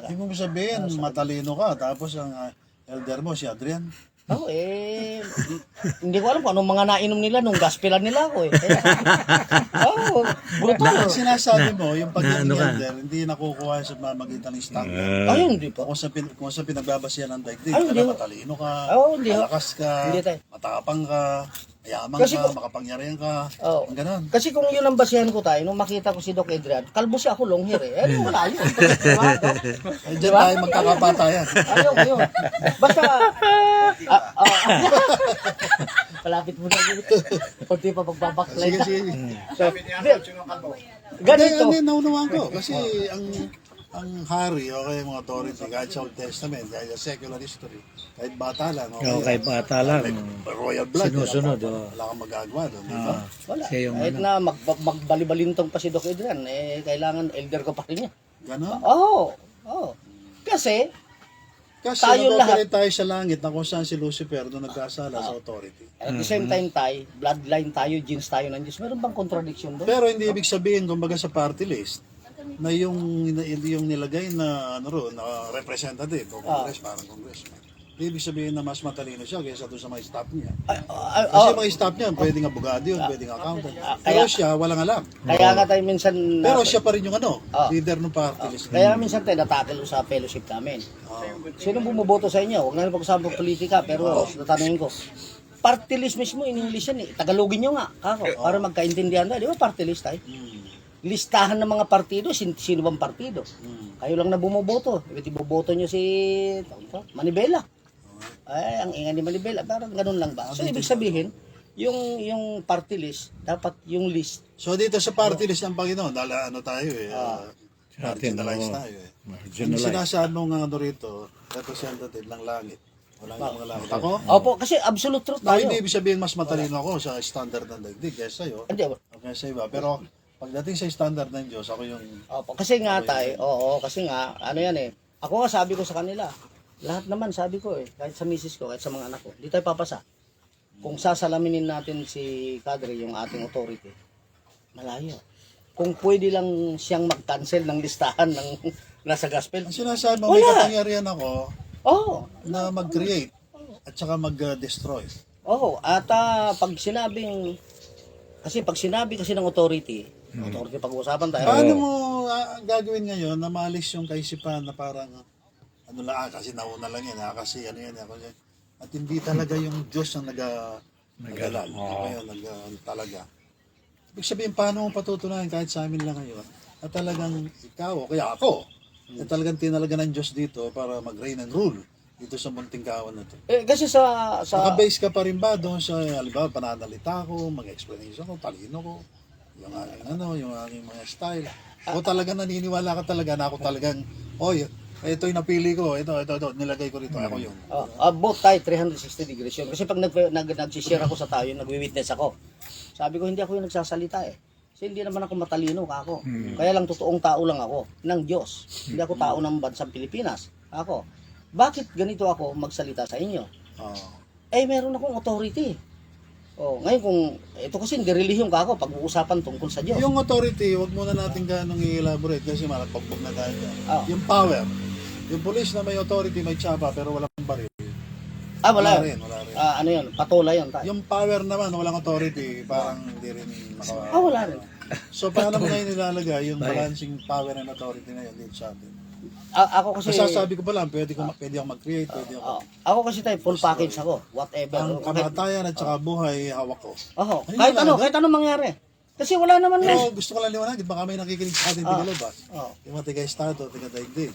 Hindi mo sabihin, matalino ka, tapos ang elder mo si Adrian. Hindi ko alam kung anong mga nainom nila nung gospelan nila ako eh. Brutal. Sinasabi mo, yung pagiging elder, hindi nakukuha sa mamagitan ng standard. Hindi pa. Kung sa pinagbabasihan ng daigdig, matalino ka, malakas ka, matapang ka, mayaman ka, makapangyarihan ka, ang ganon. Kasi kung yun ang basihan ko tayo, nung makita ko si Doc Adrian, kalbo siya ako long hair eh. Wala yun. Diyan tayo magkakapatayan. Ayun. Basta, palapit mo na yun. Kunti pa pagbabaklight. Sige. Ganito. Naunawaan ko. Kasi ang hari o kaya mga authority, kahit sa Old Testament, kahit sa secular history, kahit bata lang. Kahit bata lang. Royal blood. Sinusunod. Wala kang magagawa doon. Diba? Wala. Kahit na magbalibalintong pa si Doc Adrian, kailangan elder ko pa rin niya. Ganon? Oo. Kasi tayo lahat tayo sa langit na kung saan si Lucifer doon nagkasala sa authority. At the same time tayo, bloodline tayo, genes tayo ng Diyos. Meron bang contradiction doon? Pero hindi ibig sabihin, kumbaga sa party list, na yung nilagay na na representative o parang congressman. Hindi ibig sabihin na mas matalino siya kaysa doon sa mga staff niya. Kasi mga staff niya, pwedeng abogado yun, pwedeng accountant. Pero siya, walang alam. Kaya nga tayo minsan... Pero siya pa rin yung leader ng party list. Kaya minsan tayo natakil sa fellowship namin. Sino bumuboto sa inyo? Huwag na rin pag-usapang politika, pero tatanungin ko. Party list mismo, in English yan eh. Tagalogin nyo nga, para magkaintindihan tayo. Di ba party list tayo? Listahan ng mga partido, sino bang partido? Kayo lang na bumuboto. Iboboto nyo si Manibela. Ay, ang ingay ni Manibela. Parang ganun lang ba? So, ibig sabihin, yung party list, dapat yung list. So, dito sa party list ng Panginoon, tayo marginalized tayo eh. Yung sinasabi mo nga rito, representative ng langit, o Wala yung mga langit. Ako? Opo, kasi absolute truth tayo. Hindi ibig sabihin mas matalino ako sa standard ng daigdig kaysa sa'yo. Hindi, Okay sa iba. Pero pagdating sa standard ng Diyos, ako yung... opo, kasi nga tayo, oo, kasi nga, ano yan eh, ako nga sabi ko sa kanila, lahat naman sabi ko eh, kahit sa misis ko, kahit sa mga anak ko, hindi tayo papasa. Kung sasalaminin natin si Kadre, yung ating authority, malayo. Kung pwede lang siyang mag-cancel ng listahan ng nasa gospel. Ang sinasabi mo, may kapangyarihan ako Oo. na mag-create at saka mag-destroy. Oo, at pag sinabing, kasi pag sinabi kasi ng authority pag-uusapan tayo. Paano mo gagawin ngayon na maalis yung kaisipan na parang ano lang, kasi nauna lang yan, kasi ano yan, ako yan. At hindi talaga yung Diyos ang nag-alal. Talaga. Ibig sabihin, paano mo patutunayan kahit sa amin lang ngayon at talagang ikaw, o kaya ako, na talagang tinalaga ng Diyos dito para mag-reign and rule dito sa munting kawan na to. Kasi sa Naka-base ka pa rin ba doon sa, halimbawa, pananalita ko, mag-explanation ko, talino ko, yung aking yung aking mga style. O talagang naniniwala ka talaga na ako talagang, ito yung napili ko, ito, nilagay ko rito, ako yung. Both tayo, 360 degrees yun. Kasi pag nag-share ako sa tao, nagwi-witness ako. Sabi ko, hindi ako yung nagsasalita eh. Kasi hindi naman ako matalino ako. Kaya lang totoong tao lang ako, ng Diyos. Hindi ako tao ng bansang Pilipinas. Ako. Bakit ganito ako magsalita sa inyo? Meron akong authority. Ngayon kung, ito kasi hindi relihiyon ka ako, pag-uusapan tungkol sa Diyos. Yung authority, wag muna natin ganong i-elaborate kasi malagpagbog na tayo dyan. Yung power. Yung police na may authority, may tsapa, pero walang baril. Wala rin. ano yun, patola yun tayo. Yung power naman, walang authority, parang hindi rin wala rin. So, paano mo ngayon nilalagay yung balancing power and authority na yun dito sa atin? Ako kasi... Masasabi ko pa lang, pwede ako mag-create, pwede ako... ako kasi tayo, full package ako, whatever. Ang kamatayan at saka buhay, hawak ko. Kahit ano mangyari. Kasi wala naman Pero gusto ko lang liwanagin, baka may nakikinig sa atin tigalabas. Yung mga tiga-estado, tiga-daigdig.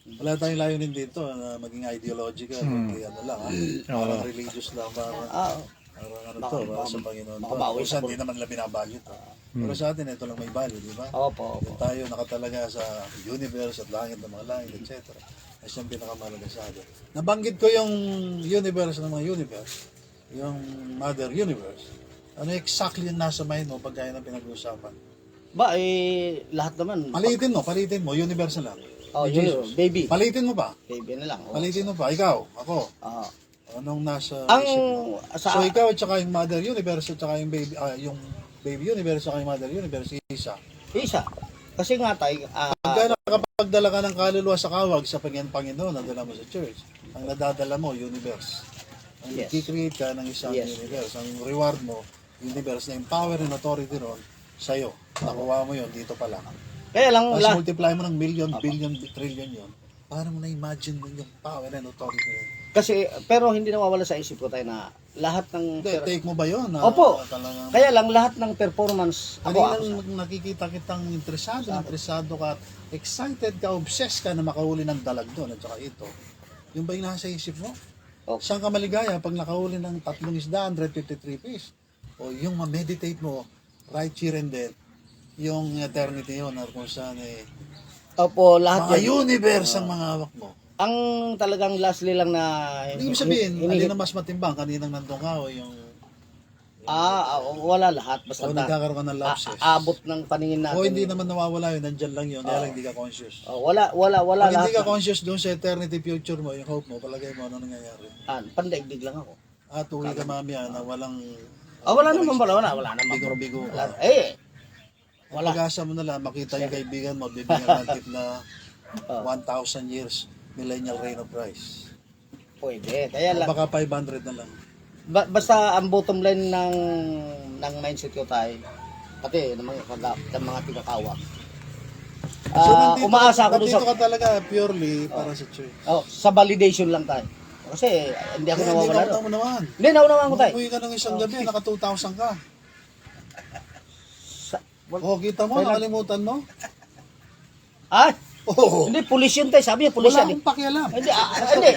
Wala tayong layunin dito na maging ideological, parang religious lang, parang sa Panginoon. Kasi hindi naman nila binabalyo to. Pero sa atin, ito lang may value, di ba? Opo. Tayo nakatalaga sa universe at langit ng mga langit, etc. Ay siyang pinakamalaga sa atin. Nabanggit ko yung universe ng mga universe, yung mother universe. Ano exactly yung nasa mind mo pag kaya ng pinag-uusapan? Lahat naman. Palitin mo, universe na lang. Jesus. Baby. Palitin mo ba? Baby na lang. Palitin mo ba? Ikaw, ako. Anong nasa isip mo? So ikaw at saka yung mother universe at saka yung baby universe at saka yung mother universe, isa. Kasi nga tayo, pagka nakapagdala ka ng kaluluwa sa kawag sa Panginoon, nadala mo sa church, ang nadadala mo, universe. Ang i-create ka ng isang universe. Ang reward mo, universe na yung power and authority ron sa'yo. Nakuha mo yun dito pa lang. Kaya lang, tapos multiply mo ng million, billion, trillion yun. Para mo na-imagine mo yung power and authority ron. Kasi, pero hindi nawawala sa isip ko tayo na lahat ng... Take mo ba yun? Opo. Kaya lang, lahat ng performance... Kaninang nakikita kitang interesado ka, excited ka, obsessed ka na makahuli ng dalag doon at saka ito. Yung ba yung nasa isip mo? Saan ka maligaya pag nakahuli ng 3 isda, 153 fish? O yung ma-meditate mo, right here and then, yung eternity yun, kung saan Opo, lahat mga universe ang mga hawak mo. Ang talagang lastly lang na... Ibig sabihin, alin na mas matimbang, kaninang nandun ka o yung... wala lahat. Basta nagkakaroon ka ng lapses. Abot ng paningin natin. O hindi naman nawawala yun, nandyan lang yun, kaya lang hindi ka conscious. Wala Pag lahat. hindi ka conscious doon sa eternity future mo, yung hope mo, palagay mo ano nangyayari. Pandaigdig lang ako. At uwi ka mamaya na walang... wala naman wala naman. Bigo-bigo. Wala. Pag-asa mo na lang, makita yung kaibigan mo, bibigyan ng tip na 1,000 years millennial reign of Christ. Pwede. Kaya lang. Baka 500 na lang. Basta ang bottom line ng mindset ko tayo, pati ng mga tigakawa. Umaasa ako dito ka talaga purely para sa church. Sa validation lang tayo. Kasi hindi ako nawawala. Hindi, naunawaan ko tayo. Uwi ka ng isang gabi, naka 2,000 ka. Kita mo, nakalimutan mo? Hindi, pulis yun tayo. Sabi niya, pulis wala yan. akong pakialam. Hindi.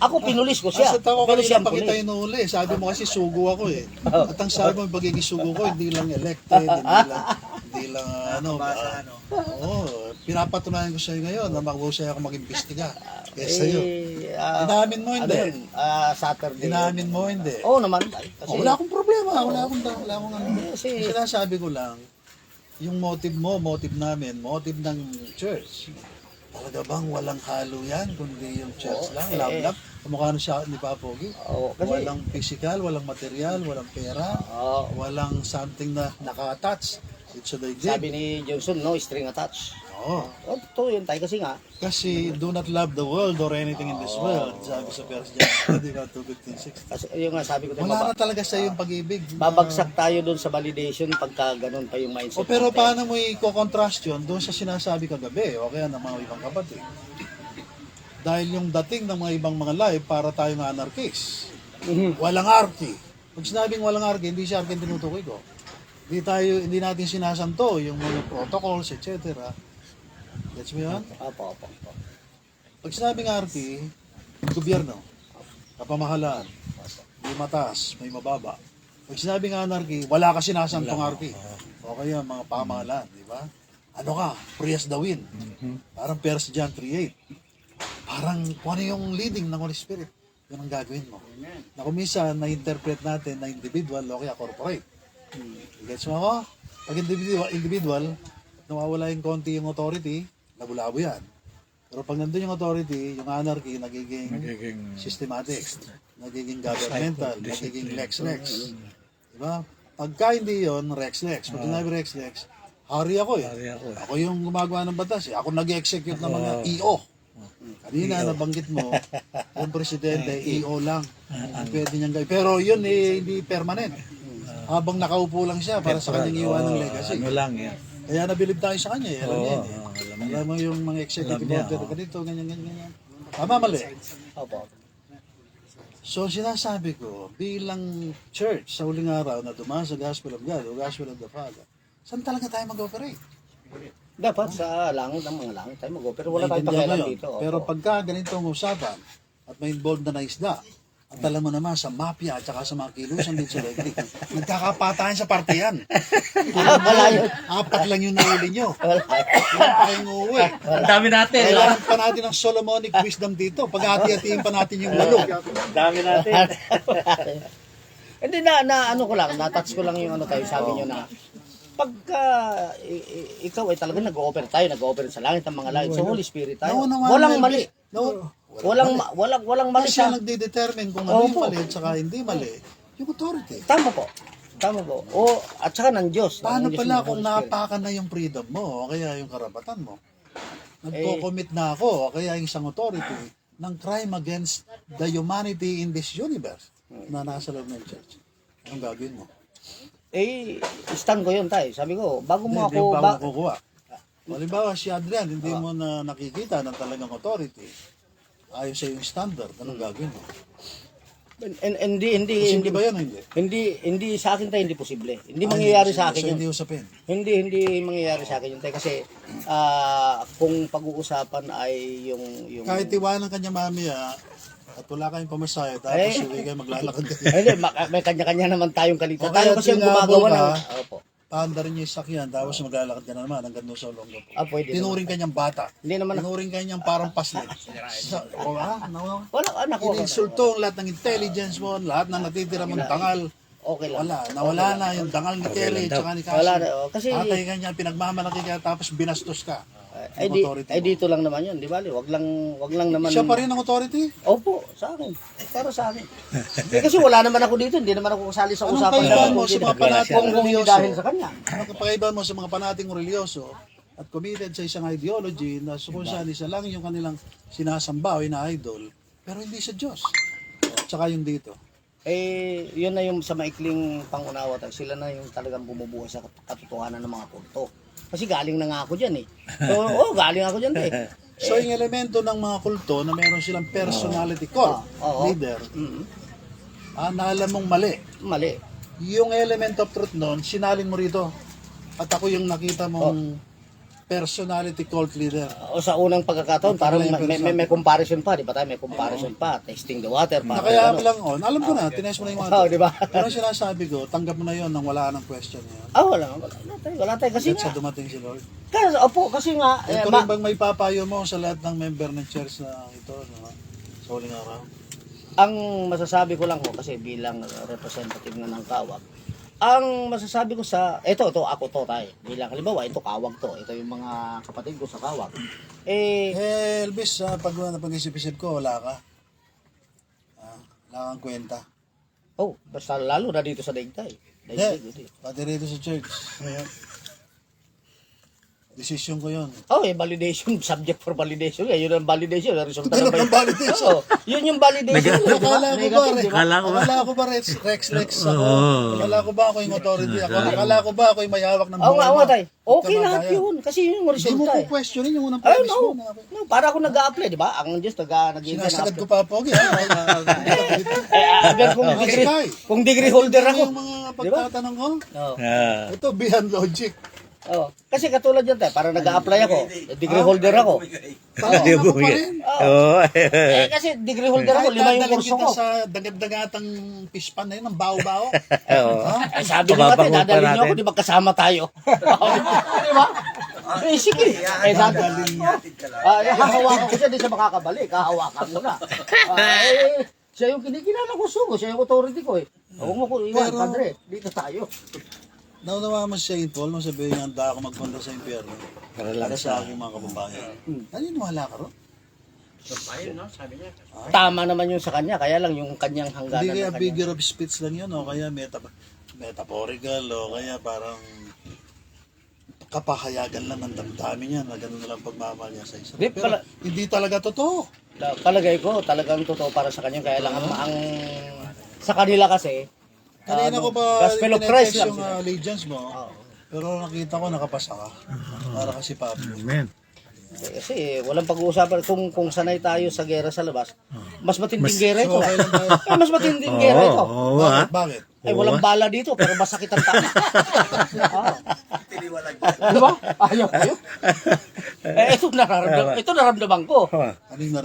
Ako pinulis ko siya. Kasi ako Pero siya kanina pa kita inuuli. Sabi mo kasi sugo ako eh. At ang sabi mo, pagiging sugo ko, hindi lang elected, hindi bilang pinapatunayan ko sa iyo ngayon na mahusay ako mag-imbestiga. Kesa iyo. Inamin mo hindi. Saturday. Inamin mo hindi. Oo naman. Tay. Kasi, Wala akong problema. Wala akong ano. Kasi- Sinasabi ko lang, yung motive mo, motive namin, motive ng church. Talaga bang walang halo yan, kundi yung church lang, love. Kamukha na siya ni Papogi. Walang physical, walang material, walang pera, walang something na naka-attach. It's a daigdig. sabi ni Johnson, no string attached. Oo. Totoo yun tayo kasi nga. Kasi do not love the world or anything in this world. Sabi sa 1 John 2:15-16. Kasi yung nga sabi ko tayo, Wala na talaga sa yung pag-ibig. babagsak tayo doon sa validation pagka ganun pa yung mindset. O pero natin. paano mo i-contrast yun doon sa sinasabi kagabi o kaya ng mga ibang kapatid? Dahil yung dating ng mga ibang mga live para tayong anarchist. Walang arki. Pag sinabing walang arki, hindi siya arki ang tinutukoy ko. Hindi natin sinasanto yung mga protocols, etc. Gets mo yun? Opo. Pag sinabing arki, gobyerno, kapamahalaan, may mataas, may mababa. Pag sinabing anarchy, wala ka sinasantong arki. O kaya mga pamahalaan, di ba? Ano ka? Free as the wind. Parang 1 John 3:8. Parang kung ano yung leading ng Holy Spirit, yun ang gagawin mo. Na kung minsan, na-interpret natin na individual o kaya corporate. Gets mo ako? Pag individual, nawawala yung konti yung authority, labo-labo yan. Pero pag nandun yung authority, yung anarchy, nagiging systematic, nagiging governmental, nagiging lex-lex. Diba? Pagka hindi yun, rex-lex. Pag sinabi rex-lex, hari ako eh. Ako yung gumagawa ng batas eh. Ako nag-execute ng mga EO. Kanina nabanggit mo, yung presidente, EO lang. Pwede niyang gawin. Pero yun eh, hindi permanent. Habang nakaupo lang siya para sa kanyang iwan ng legacy. Ano lang yan. Kaya nabilib tayo sa kanya eh. Alam niya eh. Alam mo yung mga executive order ganito, ganyan. Tama, mali. Opo. So sinasabi ko, bilang church sa huling araw na dumaan sa Gospel of God o Gospel of the Father, saan talaga tayo mag-operate? Dapat sa langit ng mga langit tayo mag-go. Pero wala tayong Naiintindihan ko pakialam yun. dito. Pero pagka ganito ang usapan at may involved na isda, at alam mo naman sa mafia at saka sa mga kilusan dito sa Legri, nagkakapatayan sa partiyan. Wala yun. 4 lang yung nahuli nyo. Wala tayong uuwi. Ang dami natin. Kailangan pa natin ng Solomonic wisdom dito. Pag-hati-hatiin pa natin yung 8. Ang dami natin. Hindi na ano ko lang, na-touch ko lang yung ano tayo, sabi nyo na pagka ikaw ay talaga nag-o-operate tayo, nag-o-operate sa langit ng mga langit, sa Holy Spirit tayo. Walang mali. Walang mali Siya sa nagde-determine kung ano yung mali at saka hindi mali. Yung authority. Tama po. O at saka ng Diyos. Paano ng Diyos pala ng kung Holy Spirit. napakan na yung freedom mo o kaya yung karapatan mo? Nagko-commit na ako o kaya yung isang authority ng crime against the humanity in this universe na nasa loob ng church. Anong gagawin mo? Stand ko yun tayo. Sabi ko, bago mo Hindi ako... mo pa kukuha. Halimbawa si Adrian, hindi mo na nakikita ng talagang authority. Ayos sa yung standard, anong gagawin mo? Hindi ba yan o hindi? Hindi sa akin tayo, hindi posible. Hindi mangyayari sa akin So, yun. hindi usapin. Hindi mangyayari sa akin yun tayo. Kasi kung pag-uusapan ay yung... Kahit iwanan kanya mamaya at wala kayong pamasahe, tapos uwi kayo maglalakad kayo. Hindi, may kanya-kanya naman tayong kalita. O Tayo kaya kasi yung tinabol gumagawa ka, ng... Opo. paanda rin yung sakyan, tapos maglalakad ka na naman hanggang doon sa Olongo po. Pwede Tinuring kanyang bata. Hindi naman. Tinuring kanyang parang paslit. Wala, anak ko. Ininsulto ang lahat ng intelligence mo, lahat ng natitira mong dangal. Okay lang. Nawala na yung dangal ni Kelly at saka ni Cassie. Wala na. Kasi... Tatay ka niya, pinagmamalaki ka, tapos binastos ka. Ay dito lang naman yun, di ba? Wag lang naman. Siya pa rin ang authority? Opo, sa akin. Para sa akin. Kasi wala naman ako dito, hindi naman ako kasali sa usapan. Anong kaibahan mo sa mga panating religyoso? Dahil sa kanya. Anong kaibahan mo sa mga panating religyoso at committed sa isang ideology na kung saan isa lang yung kanilang sinasamba o ina-idol, pero hindi sa Diyos. Tsaka yung dito. Yun na yung sa maikling pangunawa tayo. Sila na yung talagang bumubuhay sa katotohanan ng mga kulto. Kasi galing na nga ako dyan eh. So, galing ako dyan eh. So, yung elemento ng mga kulto na meron silang personality cult, leader, na alam mong mali. Mali. Yung element of truth nun, sinalin mo rito. At ako yung nakita mong personality cult leader. O sa unang pagkakataon, parang may comparison pa, di ba tayo? May comparison pa. Tasting the water. Na kaya lang on, alam ko na, tinest mo na yung mga Oo, di ba? Pero sinasabi ko, tanggap mo na yon nang wala ng question na yun. Wala tayo. Kasi Sa nga, dumating si Lord. kasi nga, Ito rin bang may papayo mo sa lahat ng member ng church na ito, no? Sa huling araw? ang masasabi ko lang ho, kasi bilang representative na ng Kawag, ang masasabi ko ito, ako to tayo. Bilang halimbawa, ito Kawag to. Ito yung mga kapatid ko sa Kawag. Elvis, pag napag-isip-isip ko, wala ka. Wala kang kwenta. Oh, basta lalo na dito sa Daigtay. Pati rito sa church. Decision ko yun. Validation, subject for validation. Yun ang validation. Resulta Ito lang ang validation. Yun yung validation. Akala ko ba Rex ako? Akala ko ba ako yung authority? Akala ko ba ako yung may hawak ng buhay mo? Okay lahat yun. Kasi yun yung resulta. Hindi mo po questionin yung unang premise mo. No, para ako nag-a-apply, di ba? Ang Diyos nag-a-apply. Sinasagad ko pa, Pogi. Kung degree holder ako. Yung mga pagtatanong ko, Ah. ito beyond logic. Kasi katulad yan tayo, para nag-a-apply ako, degree holder ako. Tama ko pa rin. Kasi degree holder ako, 5 yung kurso ko. Kita sa dagat-dagatang pispan na yun, ng bao-bao. Sabi nyo natin, dadalhin nyo ako, di ba kasama tayo? Di ba? Sige. Hahawakan ko siya, di siya makakabalik. Hahawakan ko na. Siya yung kinikilala ko sugo, siya yung authority ko eh. Huwag mo ko iwan, padre, dito tayo. Naunawa mo si St. Paul, nung sabihin niya, handa ako magpunta sa impyerno. Para sa aking mga kababayan. Naniniwala ka ro? Tama naman yun sa kanya, kaya lang yung kanyang hangganan. Hindi kaya figure of speech lang yun, o kaya metaphorical, o kaya parang kapahayagan lang ng damdamin niya na gano'n na lang pagmamahal niya sa isa. Pero hindi talaga totoo. Palagay ko, talagang totoo para sa kanya, kaya lang ang sa kanila kasi, Kanina ko ba Gospel of Christ yung allegiance mo, pero nakita ko nakapasa ka. Para kasi Pablo. Amen. Kasi walang pag-uusapan kung sanay tayo sa gera sa labas. Mas matinding gera ito. Okay lang tayo. Mas matinding gera ito. Bakit? Ay, walang bala dito, pero masakit ang tama. Di ba? Ayaw. Ito naramdaman ko.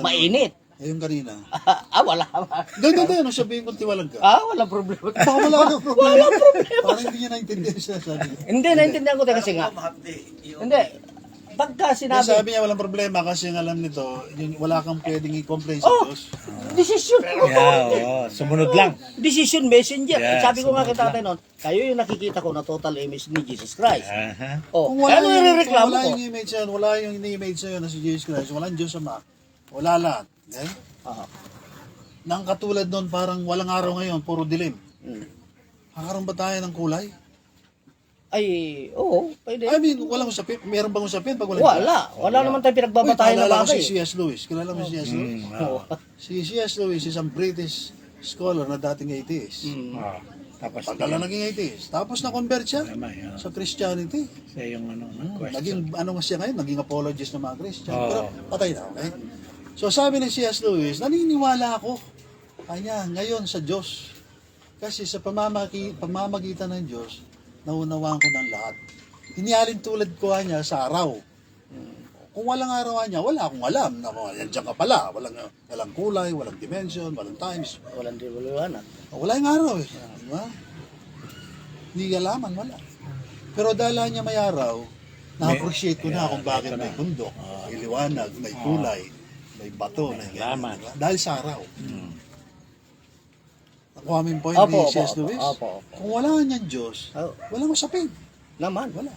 Mainit. Yung kanina. Wala. Ganda, ano sabihin kong tiwalag ka? Walang problema. Baka wala ng problema. Walang problema. Parang hindi niya naintindihan siya sabi. Hindi, naintindihan ko tayo kasi nga. Hindi. Pagka sinabi... Sabi niya walang problema kasi yung alam nito, yung wala kang pwedeng i-complain sa Diyos. Decision. Sumunod lang. Decision messenger. Yeah, Sabi ko nga sumunod kay tatay noon, kayo yung nakikita ko na total image ni Jesus Christ. Kung wala yung reklamo wala ko. yung image yan, wala yung image sa'yo na si Jesus Christ, walang Diyos Ama, wala lahat. Okay? Nang katulad nun, parang walang araw ngayon, puro dilim. Kakaroon ba tayo ng kulay? Ay, oo, pwede. I mean, walang usapin. Meron bang usapin pag walang Wala naman tayo pinagbabatayan na bagay. Si C.S. Lewis. Kilala mo si C.S. Lewis? Si C.S. Lewis is isang British scholar na dating atheist. Tapos Pagkala naging atheist. Tapos na-convert siya sa Christianity. siya yung Naging siya ngayon, naging apologist ng mga Christian. Pero patay na, okay? So sabi ni C.S. Lewis, naniniwala ako kanya ngayon sa Diyos. Kasi sa pamamagitan ng Diyos, naunawaan ko ng lahat. Inialin tulad ko niya sa araw. Kung walang araw niya, wala akong alam. Nandiyan ka pala. Walang kulay, walang dimension, walang times. Walang liwanag. Wala yung araw eh. Diba? Hindi alaman, wala. Pero dahil niya may araw, na-appreciate ko na kung bakit may bundok, may liwanag, may kulay, may bato, may gano'n. Dahil sa araw. Nakuha mo yung point ni C.S. Lewis? Kung wala niyang Diyos, walang usapin. Naman. Wala.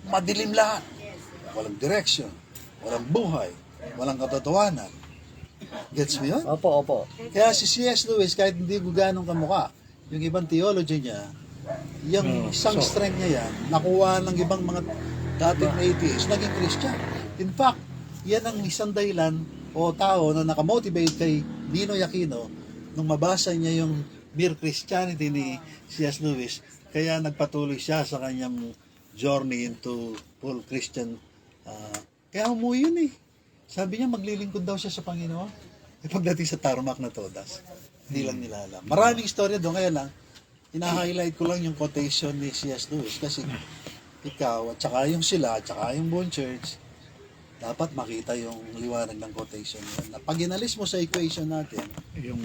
Madilim lahat. Walang direction. Walang buhay. Walang katotohanan. Gets mo yun? Opo. Kaya si C.S. Lewis, kahit hindi ko ganong kamukha, yung ibang theology niya, yung isang strength niya yan, nakuha ng ibang mga dating atheists, naging Christian. In fact, yan ang isang dahilan o tao na nakamotivate kay Ninoy Aquino nung mabasa niya yung Mere Christianity ni C.S. Lewis, kaya nagpatuloy siya sa kanyang journey into full Christian. Kaya umuwi yun eh. Sabi niya maglilingkod daw siya sa Panginoon. Pagdating sa tarmac na todas, hindi lang nila alam. Maraming istorya doon, kaya lang, ina-highlight ko lang yung quotation ni C.S. Lewis kasi ikaw, at saka yung sila, at saka yung buong church, dapat makita yung liwanag ng quotation yun. Na pag inalis mo sa equation natin, Yung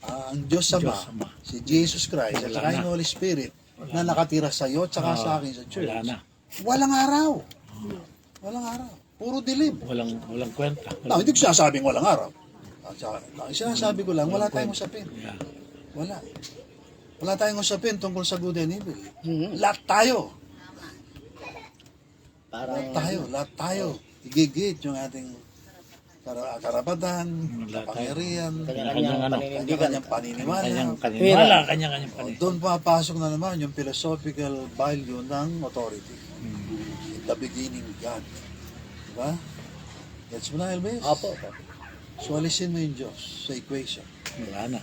ang Diyos Ama, si Jesus Christ, at saka yung Holy Spirit, na nakatira sa iyo, at saka sa akin sa church. wala na. Walang araw. Walang araw. Puro dilim. Walang kwenta. No, hindi ko sinasabing walang araw. Sinasabi ko lang, wala tayong usapin. Wala. Wala tayong usapin tungkol sa good and evil. Lahat tayo. Lahat tayo. Igigit yung ating karapatan, kapangyarihan, kanyang paniniwala. Kanya-kanyang O, doon papasok na naman yung philosophical value ng authority. In the beginning, God. Diba? Gets mo na, Elvis? Opo. So, alisin mo yung Diyos sa equation. Wala na.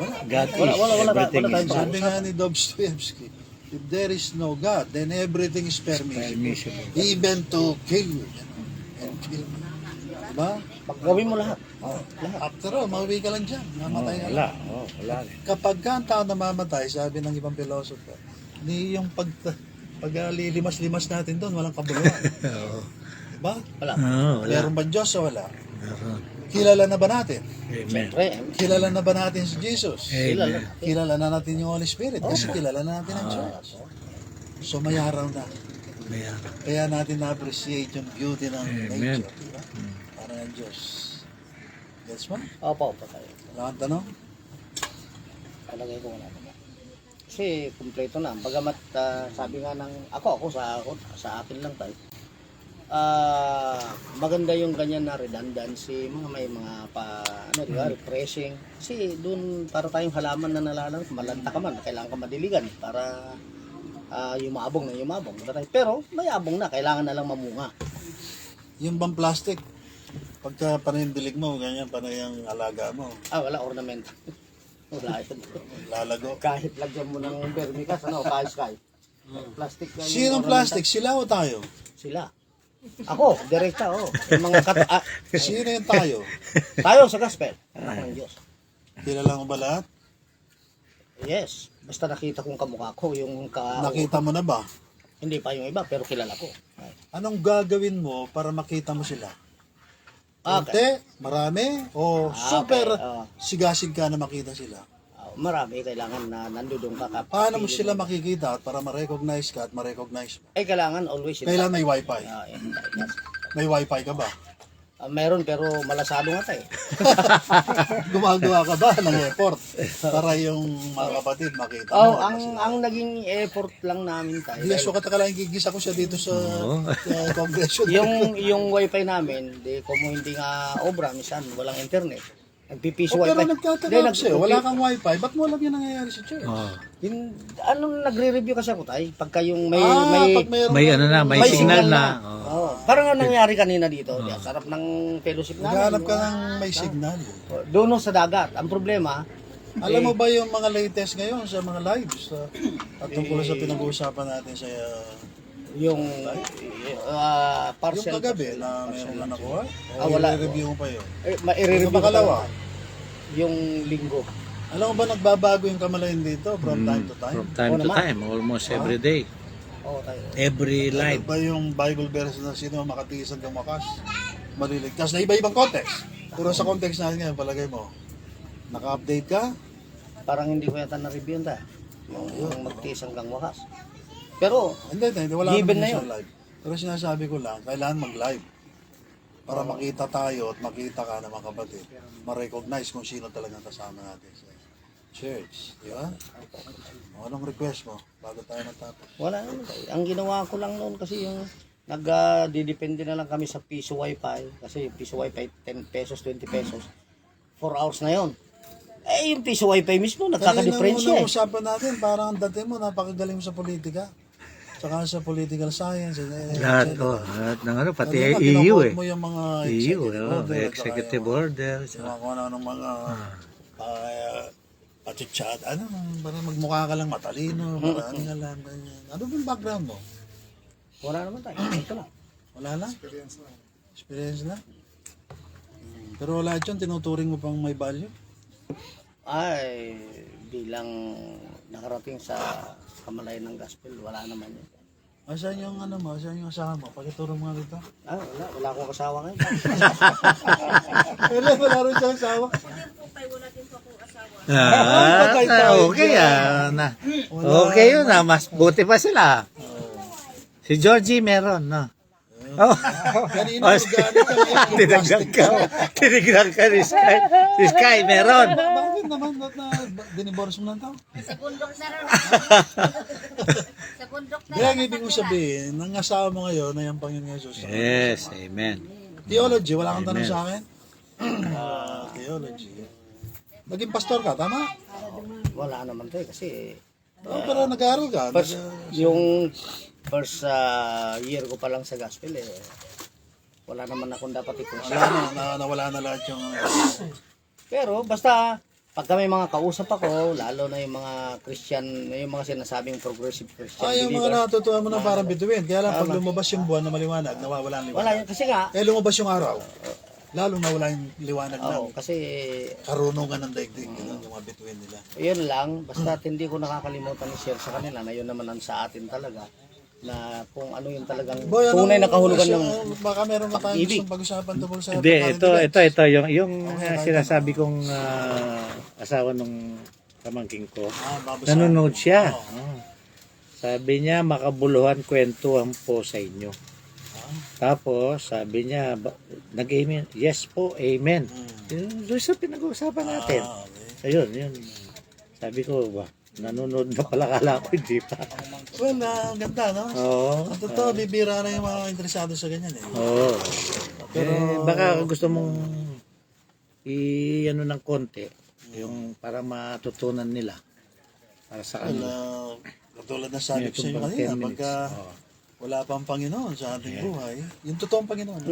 Wala. God is everything is Sabi nga ni Dostoevsky, if there is no God, then everything is permissible. Even to kill you. And kill me. Diba? Gawin mo lahat. After all, mauwi ka lang dyan. Mamatay ka lang. Wala. Kapag ka ang tao namamatay, sabi ng ibang philosopher, hindi yung paglilimas-limas natin doon, walang kabuluhan. Diba? Wala. Meron ba Diyos o wala? Kilala na ba natin? Amen. Kilala na ba natin si Jesus? Amen. Kilala na natin yung Holy Spirit kasi kilala na natin ang Church. So may araw na. Kaya natin na-appreciate yung beauty ng nature. Diba? Parang ang Diyos. Gets mo? Opo tayo. Wala kang tanong? Palagay ko wala naman. Kasi kumpleto na. Bagamat sabi nga ng ako sa akin lang tayo. Maganda yung ganyan na redundancy, may mga refreshing. Kasi doon para tayong halaman na nalalang, malanta ka man, kailangan ka madiligan para yumabong na yumabong. Pero mayabong na, kailangan na lang mamunga. Yung bang plastic, pagka panindilig mo, ganyan pa na yung alaga mo. Wala ornament. Wala ito. Lalago. Kahit lagyan mo ng vermicas, kahit. Plastic. Sinong plastic? Sila o tayo? Sila. Ako, direkta, Yung mga Sino yung tayo? Tayo sa gospel. Anak ng Diyos. Kilala mo ba lahat? Yes. Basta nakita kong kamukha ko, yung Nakita mo na ba? Hindi pa yung iba, pero kilala ko. Anong gagawin mo para makita mo sila? Okay. Marami? O super sigasig ka na makita sila? Marami, kailangan na nandoon ka. Paano mo sila makikita at para ma-recognize ka at ma-recognize mo? Kailangan always. Kailan may wifi? May wifi ka ba? Meron, pero malasado nga tayo. Gumagawa ka ba ng effort para yung mga kapatid makita mo? Ang naging effort lang namin tayo. Yes, so katakalang gigisa ko siya dito sa congression. yung wifi namin, kung hindi nga obra, minsan walang internet. Nagpipiso wifi. Pero nagtatanong sa'yo, wala kang wifi, ba't mo alam yung nangyayari sa church? Nagre-review kasi ako tayo, pagka yung may signal na. Parang ang nangyari kanina dito, sarap ng fellowship namin. Naghanap ka ng may signal. Doon sa dagat. Ang problema, alam mo ba yung mga latest ngayon sa mga lives at tungkol sa pinag-uusapan natin sa yung yung partial. kagabi na meron na nakuha? Wala. I-review mo pa yun? I-review Yung pangalawa? Yung linggo. Alam mo ba nagbabago yung kamalayan dito from time to time? From time to time, almost every day. Tayo. Every Ano live. ba yung Bible verse na sino makatiisan kang wakas? Maliligtas na iba-ibang context. Pero sa context natin ngayon, palagay mo, naka-update ka? Parang hindi ko yata na-review tayo. Yung magtiis hanggang wakas. Pero, Hindi, wala given naman na sa yun. live. Pero sinasabi ko lang, kailangan mag-live. Para makita tayo at makita ka ng mga kapatid. Ma-recognize kung sino talagang kasama natin sa church. Di ba? Anong request mo bago tayo matapos? Wala naman tayo. Ang ginawa ko lang noon kasi yung didepende na lang kami sa piso wifi. Kasi yung piso wifi, 10 pesos, 20 pesos. 4 hours na yon. Yung piso wifi mismo, nagkaka-difference Kanina usapan natin, parang ang dati mo, napakagaling mo sa politika. Tsaka sa political science. Lahat ng pati EU Kinukot mo yung mga executive order. Kung ano mga chat, parang magmukha ka lang matalino, maraming alam, ganyan. Ano bang background mo? Wala naman tayo. Ito lang. Wala lang? Experience na? Pero wala dyan, tinuturing mo pang may value? Bilang nakarating sa kamalayan ng gospel, wala naman yun. Asan yung ano mo? Asan yung asawa mo? Pakituro mo nga dito. Wala akong kasawa ngayon. Wala rin siyang asawa. Okay okay yun mas buti pa sila. Si Georgie meron, no? Oh. Kanina organic kami. Tinignan ka ni Sky. Si Sky meron. Bakit naman na diniboros mo lang tao? Sa bundok na rin. Sa bundok na Kaya ang ibig kong sabihin, ang asawa mo ngayon ay ang Panginoon Jesus. Yes, amen. Theology, wala kang tanong sa akin? Theology. Naging pastor ka, tama? Wala naman to kasi Pero nag-aaral ka. yung first year ko pa lang sa gospel wala naman akong dapat i-consider. Nawala na lahat yung... Pero basta pagka may mga kausap ako, lalo na yung mga Christian, yung mga sinasabing progressive Christian yung mga believer. natutuwa mo na parang bituin. Kaya lang, pag lumabas yung buwan na maliwanag, nawawala ang liwanag. Wala yun kasi nga. Lumabas yung araw, lalong nawala yung liwanag ng Kasi karunungan ng daigdig. Yung mga bituin nila. yun lang, basta hindi ko nakakalimutan i-share sa kanila na yun naman ang sa atin talaga na kung ano yung talagang tunay na kahulugan ng baka meron na tayong pag-ibig. gustong pag-usapan tungkol sa Hindi, ito yung sinasabi kong asawa nung pamangking ko. Nanonood siya. Sabi niya, makabuluhan kwento ang po sa inyo. Tapos, sabi niya, nag-amen. Yes po, amen. Doon sa pinag-uusapan natin. Ayun, yun. Sabi ko, nanonood na pala, kala ko, hindi pa. Well, ang ganda, no? Oo. Ang totoo, bibira na yung mga interesado sa ganyan eh. Oo. Pero, baka gusto mong i-ano ng konti, yung para matutunan nila. Para sa kanila. Katulad na sabi ko sa inyo kanina, pagka wala pang Panginoon sa ating buhay, yung totoong Panginoon.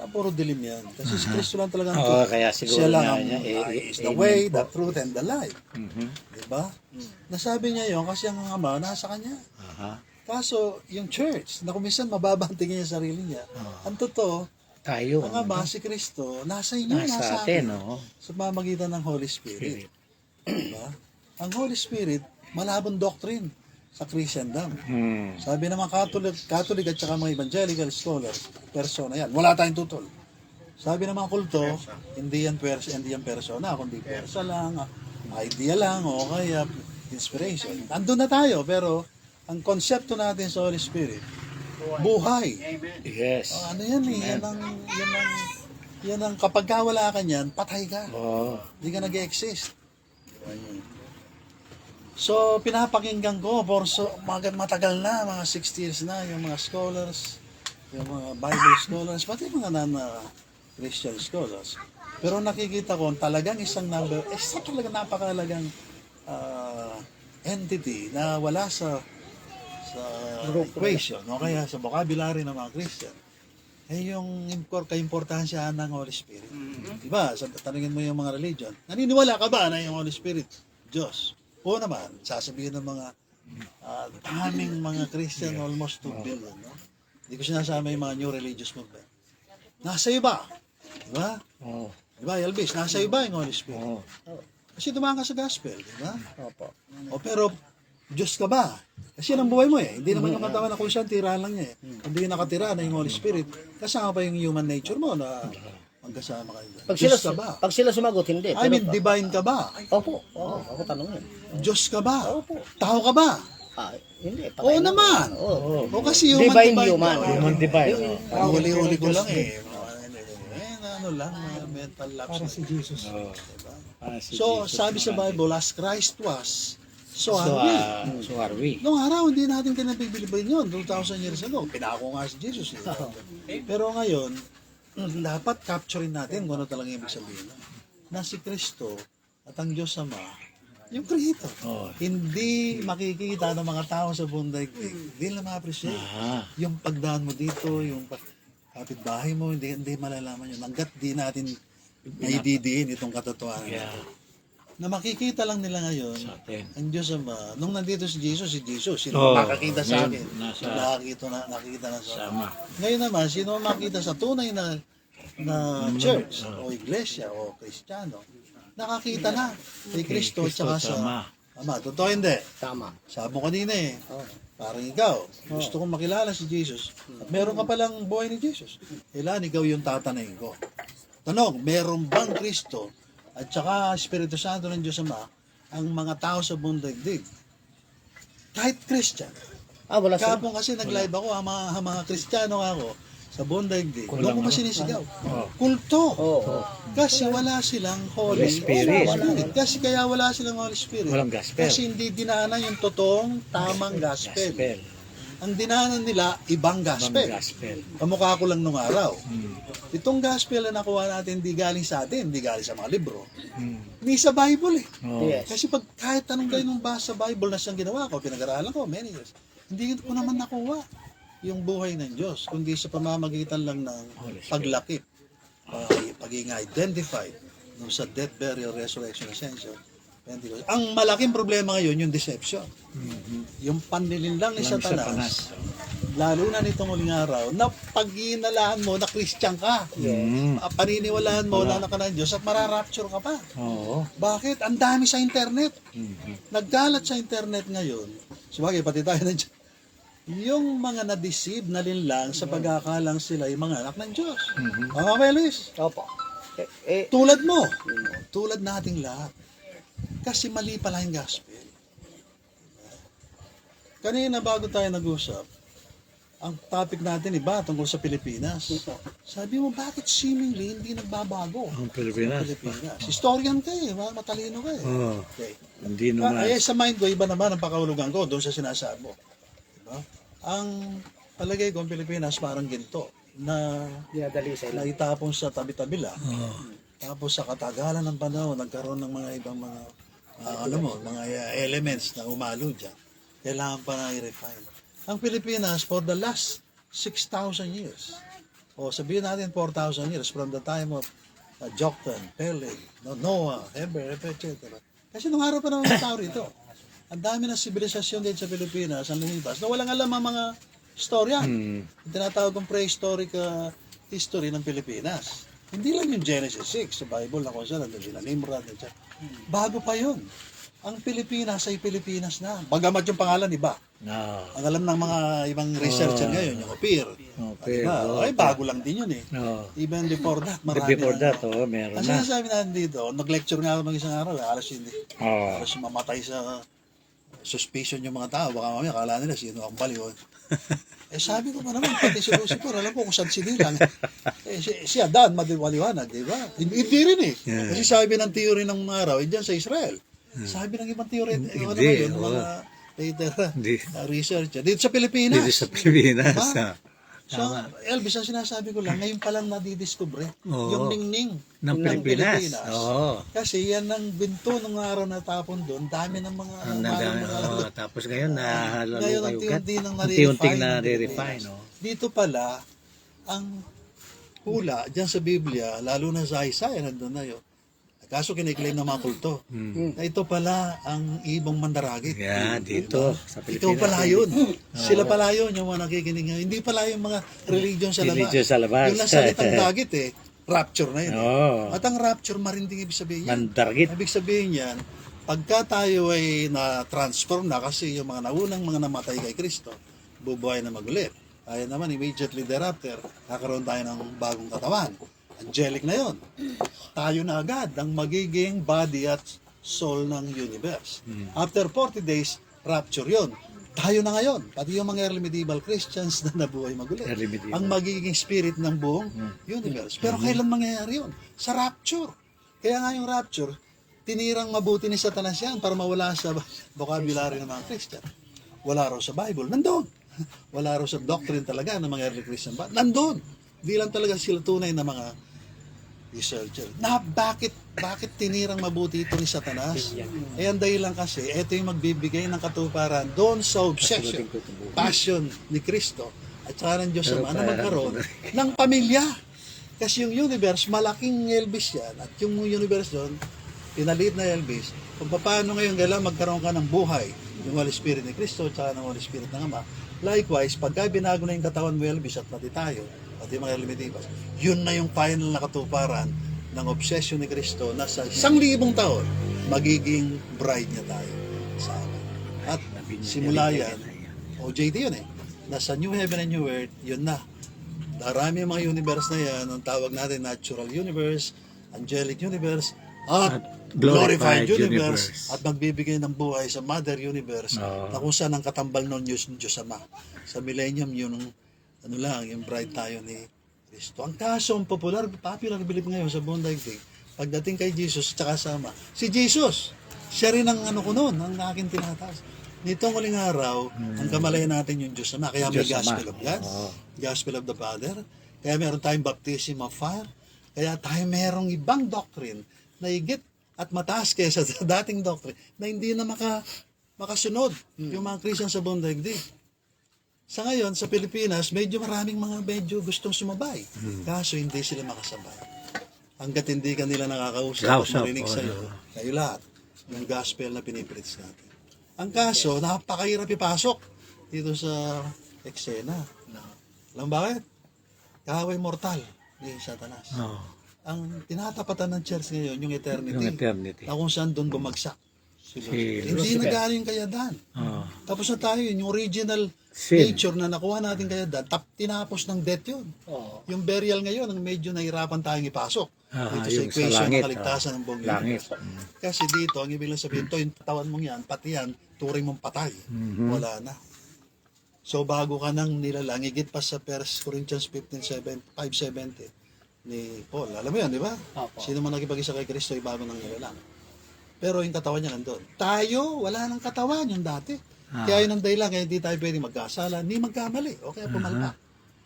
Puro dilim yan. Kasi si Kristo lang talaga ang kaya siguro siya lang nga ang niya, is the way, the truth, and the life. Diba? Nasabi niya yun kasi ang Ama nasa Kanya. Kaso, yung church, na kumisan mababa ang tingin niya sa sarili niya. Ang totoo, tayo. ang Ama, si Kristo, nasa inyo, nasa atin. Sa pamamagitan ng Holy Spirit. Diba? Ang Holy Spirit, malabong doctrine sa Christendom. Sabi ng mga Catholic at saka mga evangelical scholars, persona yan. Wala tayong tutol. Sabi ng mga kulto, hindi yan persona, kundi persa lang, idea lang, o kaya inspiration. Andun na tayo, pero ang konsepto natin sa Holy Spirit, buhay. Yes. Ano yan eh, yan ang kapag wala ka niyan, patay ka. Hindi ka nag-exist. So, pinapakinggan ko for matagal na, mga 60 years na, yung mga scholars, yung mga Bible scholars, pati mga Christian scholars. Pero nakikita ko, talagang talagang napakalagang entity na wala sa equation, o kaya sa vocabulary ng mga Christian, yung kaimportansya ng Holy Spirit. Diba? Tanungin mo yung mga religion, naniniwala ka ba na yung Holy Spirit, Diyos? O naman, sasabihin ng mga daming mga Christian, almost 2 billion. No? Hindi ko sinasama yung mga new religious movement. Nasa iba. Diba? Diba, Elvis? Nasa iba yung Holy Spirit. Kasi dumaan ka sa gospel. Diba? Pero, Diyos ka ba? Kasi yan ang buhay mo eh. Hindi naman yung katawan na kung saan tirahan lang niya eh. Hindi nakatira na yung Holy Spirit. Kasama pa yung human nature mo na magkasama kayo. Pag sila sumagot, hindi. I mean, divine ka ba? Opo. Ako tanongin. Diyos ka ba? Opo. Tao ka ba? Hindi. Oo naman. O kasi Human. Divine. Huli-huli ko lang eh. Mental lapse. Para si Jesus. So, sabi sa Bible, as Christ was, so are we. Noong araw, hindi natin kinabibiliban yun. 2,000 years ago. Pinako nga si Jesus. Pero ngayon, dapat capturein natin kung ano talaga ibig sabihin. Na si Kristo at ang Diyos Ama, yung Creator. Hindi makikita ng mga tao sa buong daigdig. Hindi nila ma-appreciate. Yung pagdaan mo dito, yung kapitbahay mo, hindi malalaman yun. Hanggat di natin naididiin itong katotohanan natin. Na makikita lang nila ngayon, ang Diyos Ama, nung nandito si Jesus, sino makakita sa akin? Nakakita na sa akin. Ngayon naman, sino makita sa tunay na church, o iglesia, o kristyano, nakakita na kay Kristo at saka sa Ama. Totoo hindi? Tama. Sabi mo kanina eh. Parang ikaw, gusto kong makilala si Jesus. At meron ka palang buhay ni Jesus. Kailan ikaw yung tatanayin ko. Tanong, meron bang Kristo at saka Espiritu Santo ng Diyos Ama ang mga tao sa buong daigdig? Kahit Christian. Wala sila. Kapon kasi nag-live ako, ang mga Kristiyano ako, sa buong daigdig. Doon ko masinisigaw. Kulto. Kasi wala silang Holy Spirit. Kasi kaya wala silang Holy Spirit. Walang gospel. Kasi hindi dinaanan yung totoong tamang gospel. Ang dinaanan nila, ibang gospel. Kamukha ko lang nung araw. Itong gospel na nakuha natin, hindi galing sa atin, hindi galing sa mga libro. Hindi sa Bible eh. Yes. Kasi pag kahit anong kayo nung basa sa Bible na siyang ginawa ko, pinag-aralan ko many years, hindi ko naman nakuha yung buhay ng Diyos, kundi sa pamamagitan lang ng paglakip, pagiging identified no, sa death, burial, resurrection, ascension. Pentecost. Ang malaking problema ngayon, yung deception. Yung panlilinlang ni Satanas, lalo na nitong huling araw, na pag-iinalaan mo na Christian ka. Paniniwalaan mo na ka ng Diyos at mararapture ka pa. Bakit? Ang dami sa internet. Nagkalat sa internet ngayon. Sabagay, pati tayo ng Diyos. Yung mga na-deceive na linlang sa pag-aakalang sila yung mga anak ng Diyos. Mga Luis. Opo. Tulad mo. Tulad nating lahat. Kasi mali pala yung gospel. Kanina bago tayo nag-usap, ang topic natin iba tungkol sa Pilipinas. Sabi mo, bakit seemingly hindi nagbabago? Ang Pilipinas. Historian ka eh, matalino ka eh. Okay. Hindi naman. Sa mind ko, iba naman ang pakahulugan ko doon sa sinasabi mo. Diba? Ang palagay ko, ang Pilipinas parang ginto na itapon sa tabi-tabi lang. Tapos sa katagalan ng panahon, nagkaroon ng mga ibang mga mga elements na umalo dyan. Kailangan pa na i-refine. Ang Pilipinas, for the last 6,000 years, o sabihin natin 4,000 years, from the time of Joktan, Peleg, Noah, Heber, etc. Kasi nung araw pa naman mga tao rito, ang dami ng sibilisasyon din sa Pilipinas, ang lumibas, na walang alam ang mga storya. Yung tinatawag kong prehistoric history ng Pilipinas. Hindi lang yung Genesis 6 sa Bible na kung saan nandun sila Nimrod, etc. Bago pa yun. Ang Pilipinas ay Pilipinas na. Bagamat yung pangalan iba. Ang alam ng mga ibang researcher ngayon, yung Ophir. Ay, bago lang din yun eh. Even before that, marami meron na. Ang sinasabi natin dito, nag-lecture nga ako ng isang araw, alas hindi. Alas mamatay sa suspicion yung mga tao. Baka mamaya, akala nila sino ang baliw. Sabi ko pa naman, pati si Lucifer, alam ko kung saan sinilang. Si Adan, madiwaliwanag, di ba? Hindi rin eh. Kasi sabi ng theory ng mga araw, dyan sa Israel. Sabi ng ibang theory, mga later researcher. Dito sa Pilipinas. So, Elvis, ang sinasabi ko lang, ngayon pa lang nadidiscover yung ningning ng Pilipinas. Kasi yan ang binto ng araw na tapon doon. Dami ng mga... Tapos ngayon, unti-unting na-refine. Dito pala, ang hula, dyan sa Biblia, lalo na sa Isaiah, nandun na yun. Kaso kiniklaim ng mga kulto. Na ito pala ang ibong mandaragit. Dito sa Pilipinas. Ito pala yun. Sila pala yun, yung mga nakikinig ngayon. Hindi pala yung mga religion sa labas. Yung nasalitang dagit rapture na yun. At ang rapture, marinding ibig sabihin yan. Mandaragit. Ibig sabihin yan, pagka tayo ay na-transform na kasi yung mga naunang mga namatay kay Kristo, bubuhay na magulit. Kaya naman, immediately thereafter, kakaroon tayo ng bagong katawan. Angelic na yon. Tayo na agad ang magiging body at soul ng universe. After 40 days, rapture yon. Tayo na ngayon, pati yung mga early medieval Christians na nabuhay magulit, ang magiging spirit ng buong universe. Pero kailan mangyayari yun? Sa rapture. Kaya nga yung rapture, tinirang mabuti ni Satanas yan para mawala sa vocabulary ng mga Christian. Wala raw sa Bible, nandun. Wala raw sa doctrine talaga ng mga early Christian. Nandun. Di lang talaga sila tunay na mga researcher. Na bakit tinirang mabuti ito ni Satanas? Ang dahilan kasi, ito yung magbibigay ng katuparan doon sa obsession, passion ni Kristo at saka ng Diyos Ama na magkaroon ng pamilya. Kasi yung universe, malaking Elvis yan. At yung universe doon, pinaliit na Elvis, kung paano ngayon kailangan magkaroon ka ng buhay, yung Holy Spirit ni Kristo at saka ng Holy Spirit ng Ama. Likewise, pagka binago na yung katawan mo Elvis at pati tayo, pati mga Elimidibas, yun na yung final na katuparan ng obsession ni Kristo na sa 1,000 taon, magiging bride niya tayo. At simula yan, OJT yun eh. Nasa New Heaven and New Earth, yun na. Darami yung mga universe na yan, ang tawag natin natural universe, angelic universe, at glorified universe, at magbibigay ng buhay sa Mother Universe, na kung saan ang katambal nun yung Diyos Ama. Sa millennium, yun yung bride tayo ni Kristo. Ang kaso, ang popular belief ngayon sa buong daigdig, pagdating kay Jesus at saka sama, si Jesus, siya rin ang ko noon, ang aking tinataas. Nitong uling araw, ang kamalayan natin yung Diyos Ama. Kaya may Gospel of God, Gospel of the Father, kaya meron tayong baptism of fire, kaya tayo merong ibang doctrine na higit at mataas kaysa sa dating doctrine na hindi na makasunod yung mga Christian sa buong daigdig. Sa ngayon, sa Pilipinas, maraming medyo gustong sumabay. Kaso hindi sila makasabay. Hanggat hindi ka nila nakakausap at marinig sa'yo, kayo lahat, yung gospel na pinipreach natin. Ang kaso, napakahirap ipasok dito sa eksena. Alam bakit? Kaaway mortal ni Satanas. Ang tinatapatan ng church ngayon, yung eternity. Na kung saan doon bumagsak. Hindi na galing kayadan. Tapos na tayo yung original nature na nakuha natin kayadan, tinapos ng death yun. Yung burial ngayon, ang medyo nahirapan tayong ipasok. Ito sa equation ng kaligtasan ng buong universe. Kasi dito, ang ibig lang sabihin, yung tawan mong yan, pati yan, turing mong patay. Wala na. So bago ka nang nilalang, higit pa sa 1 Corinthians 5:70 ni Paul. Alam mo yan, di ba? Sino man nakipag-isa kay Kristo ay bago nang nilalang. Pero yung katawan niya nandun. Tayo, wala nang katawan yung dati. Kaya yun ang dahilan, kaya hindi tayo pwede magkasala, hindi magkamali, o kaya pumalpak.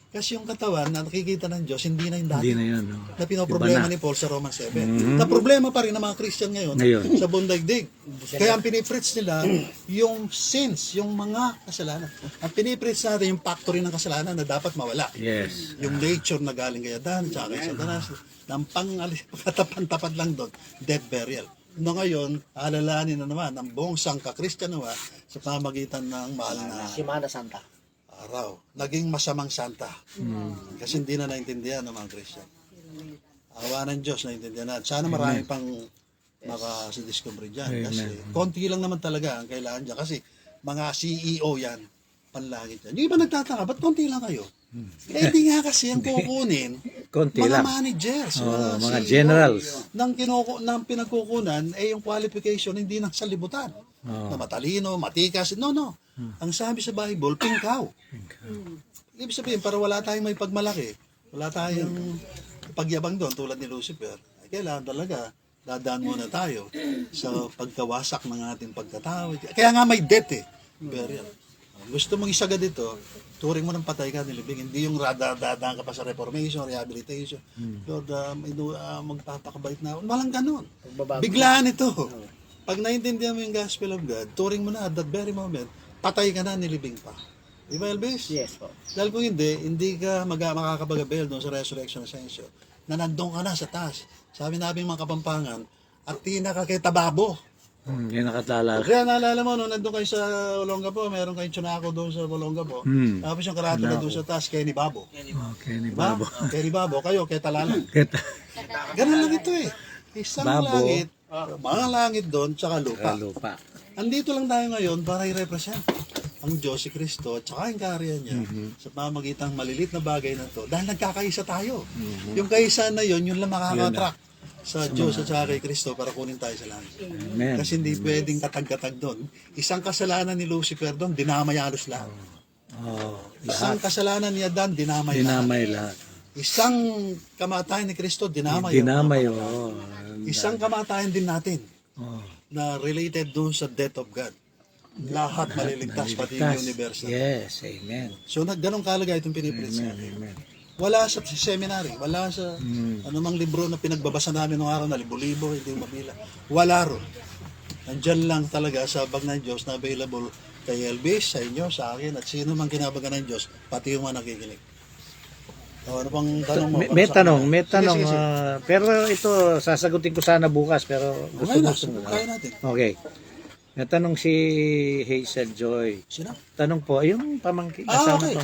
Kasi yung katawan na nakikita ng Diyos, hindi na yung dati. Hindi na yun. Na pinoproblema ni Paul sa Romans 7. Na problema pa rin ng mga Christian ngayon sa buong daigdig. Kaya ang pinipreach nila, yung sins, yung mga kasalanan. Ang pinipreach natin yung factory ng kasalanan na dapat mawala. Yes. Yung nature na galing kay Adan, tsaka kay Satanas, ng pangatapan-tapat lang doon, death burial. No ngayon, alalahanin na naman ang buong sangka-Christian nawa sa pamagitan ng mahal na Semana Santa. araw. Naging masamang santa. Kasi hindi na naintindihan ng mga Christian. Awa ng Diyos, naintindihan na. Sana marami pang makadiscover dyan. Kasi konti lang naman talaga ang kailangan dyan. Kasi mga CEO yan, panlangit yan. Yung iba nagtataka, ba't konti lang kayo? Eh di nga kasi ang kukunin, Konti mga lang. managers, Mga CEO, generals. ng pinagkukunan, yung qualification hindi nang sa libutan. Na matalino, matikas. No. Ang sabi sa Bible, pingkaw. Ibig sabihin, para wala tayong may pagmalaki, wala tayong pagyabang doon tulad ni Lucifer, kailangan talaga dadaan muna tayo sa pagkawasak ng ating pagkatao. Kaya nga may death burial. Gusto mong isagad ito, turing mo ng patay ka, nilibing. Hindi yung dadaan ka pa sa reformation, rehabilitation. Lord, magpapakabait na. Walang ganun. Biglaan ito. Pag naintindihan mo yung gospel of God, turing mo na at that very moment, patay ka na, nilibing pa. Di ba, Elvis? Yes po. Dahil kung hindi ka makakapag-avail doon sa resurrection ascension, na nandun ka na sa taas. Sabi namin mga Kapampangan, at tinaka kay Tababo. Yan nakatala. Kaya naalala mo, nung nandun kayo sa Olongapo, meron kayong tsunako doon sa Olongapo. Tapos yung karata na doon sa taas, kay ni Babo. Okay, ni Diba? Babo. Kay ni Babo, kayo, kay Talalang. Ganun lang ito Isang Babo. langit, mga langit doon, tsaka lupa. Lupa. Andito lang tayo ngayon para i-represent ang Diyos si Kristo at saka yung kaharian niya sa pamamagitan ng malilit na bagay na to. Dahil nagkakaisa tayo. Yung kaisa na yun lang makaka-attract sa Diyos at saka kay Kristo para kunin tayo sa langit. Amen. Kasi hindi pwedeng katag-katag doon. Isang kasalanan ni Lucifer doon, dinamay halos lahat. Isang kasalanan ni Adan, dinamay lahat. Isang kamatayan ni Kristo, dinamay. Isang kamatayan din natin na related doon sa death of God. Lahat maliligtas, pati yung universe. Yes, amen. So, ganun kalagay itong pinipreach natin. Wala sa seminary, wala sa anumang libro na pinagbabasa namin noong araw na libo-libo, hindi mabila. Wala ro. Nandyan lang talaga sa bag ng Diyos na available kay Elvis, sa inyo, sa akin, at sino mang kinabagan ng Diyos, pati yung mga nakikinig. Ano pang tanong mo? May tanong. Sige. Pero ito, sasagutin ko sana bukas, pero gusto mo. Kaya natin. Okay. May tanong si Hazel Joy. Sino? Tanong po, yung pamangkin. Okay.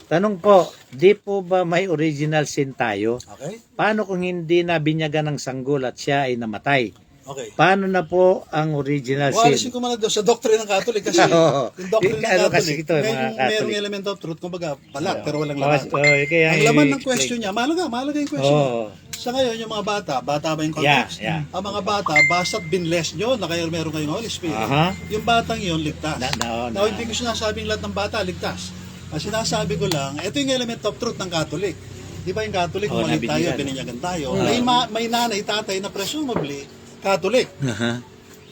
Tanong po, di po ba may original sin tayo? Okay. Paano kung hindi na binyagan ng sanggol at siya ay namatay? Okay. Paano na po ang original Walisin sin? ko muna doon sa doctrine ng Catholic kasi Oo. yung doctrine ng Ano kasi Catholic, ito, mga merong Catholic. element of truth, kumbaga balat, pero walang laman. Kaya Ang laman ng i-explain. question niya, mahalaga yung question niya. Oo. Sa ngayon, yung mga bata ba yung context? Yeah. Ang mga bata, basta't binless nyo, na kayo meron kayong Holy Spirit, Aha. yung batang yun, ligtas. Na. Now, hindi ko sinasabing lahat ng bata ligtas. Ang sinasabi ko lang, ito yung element of truth ng Catholic. Di ba yung Catholic, Oo, mali tayo, nabinyagan. bininyagan tayo. May nanay, tatay na presumably Catholic. Aha.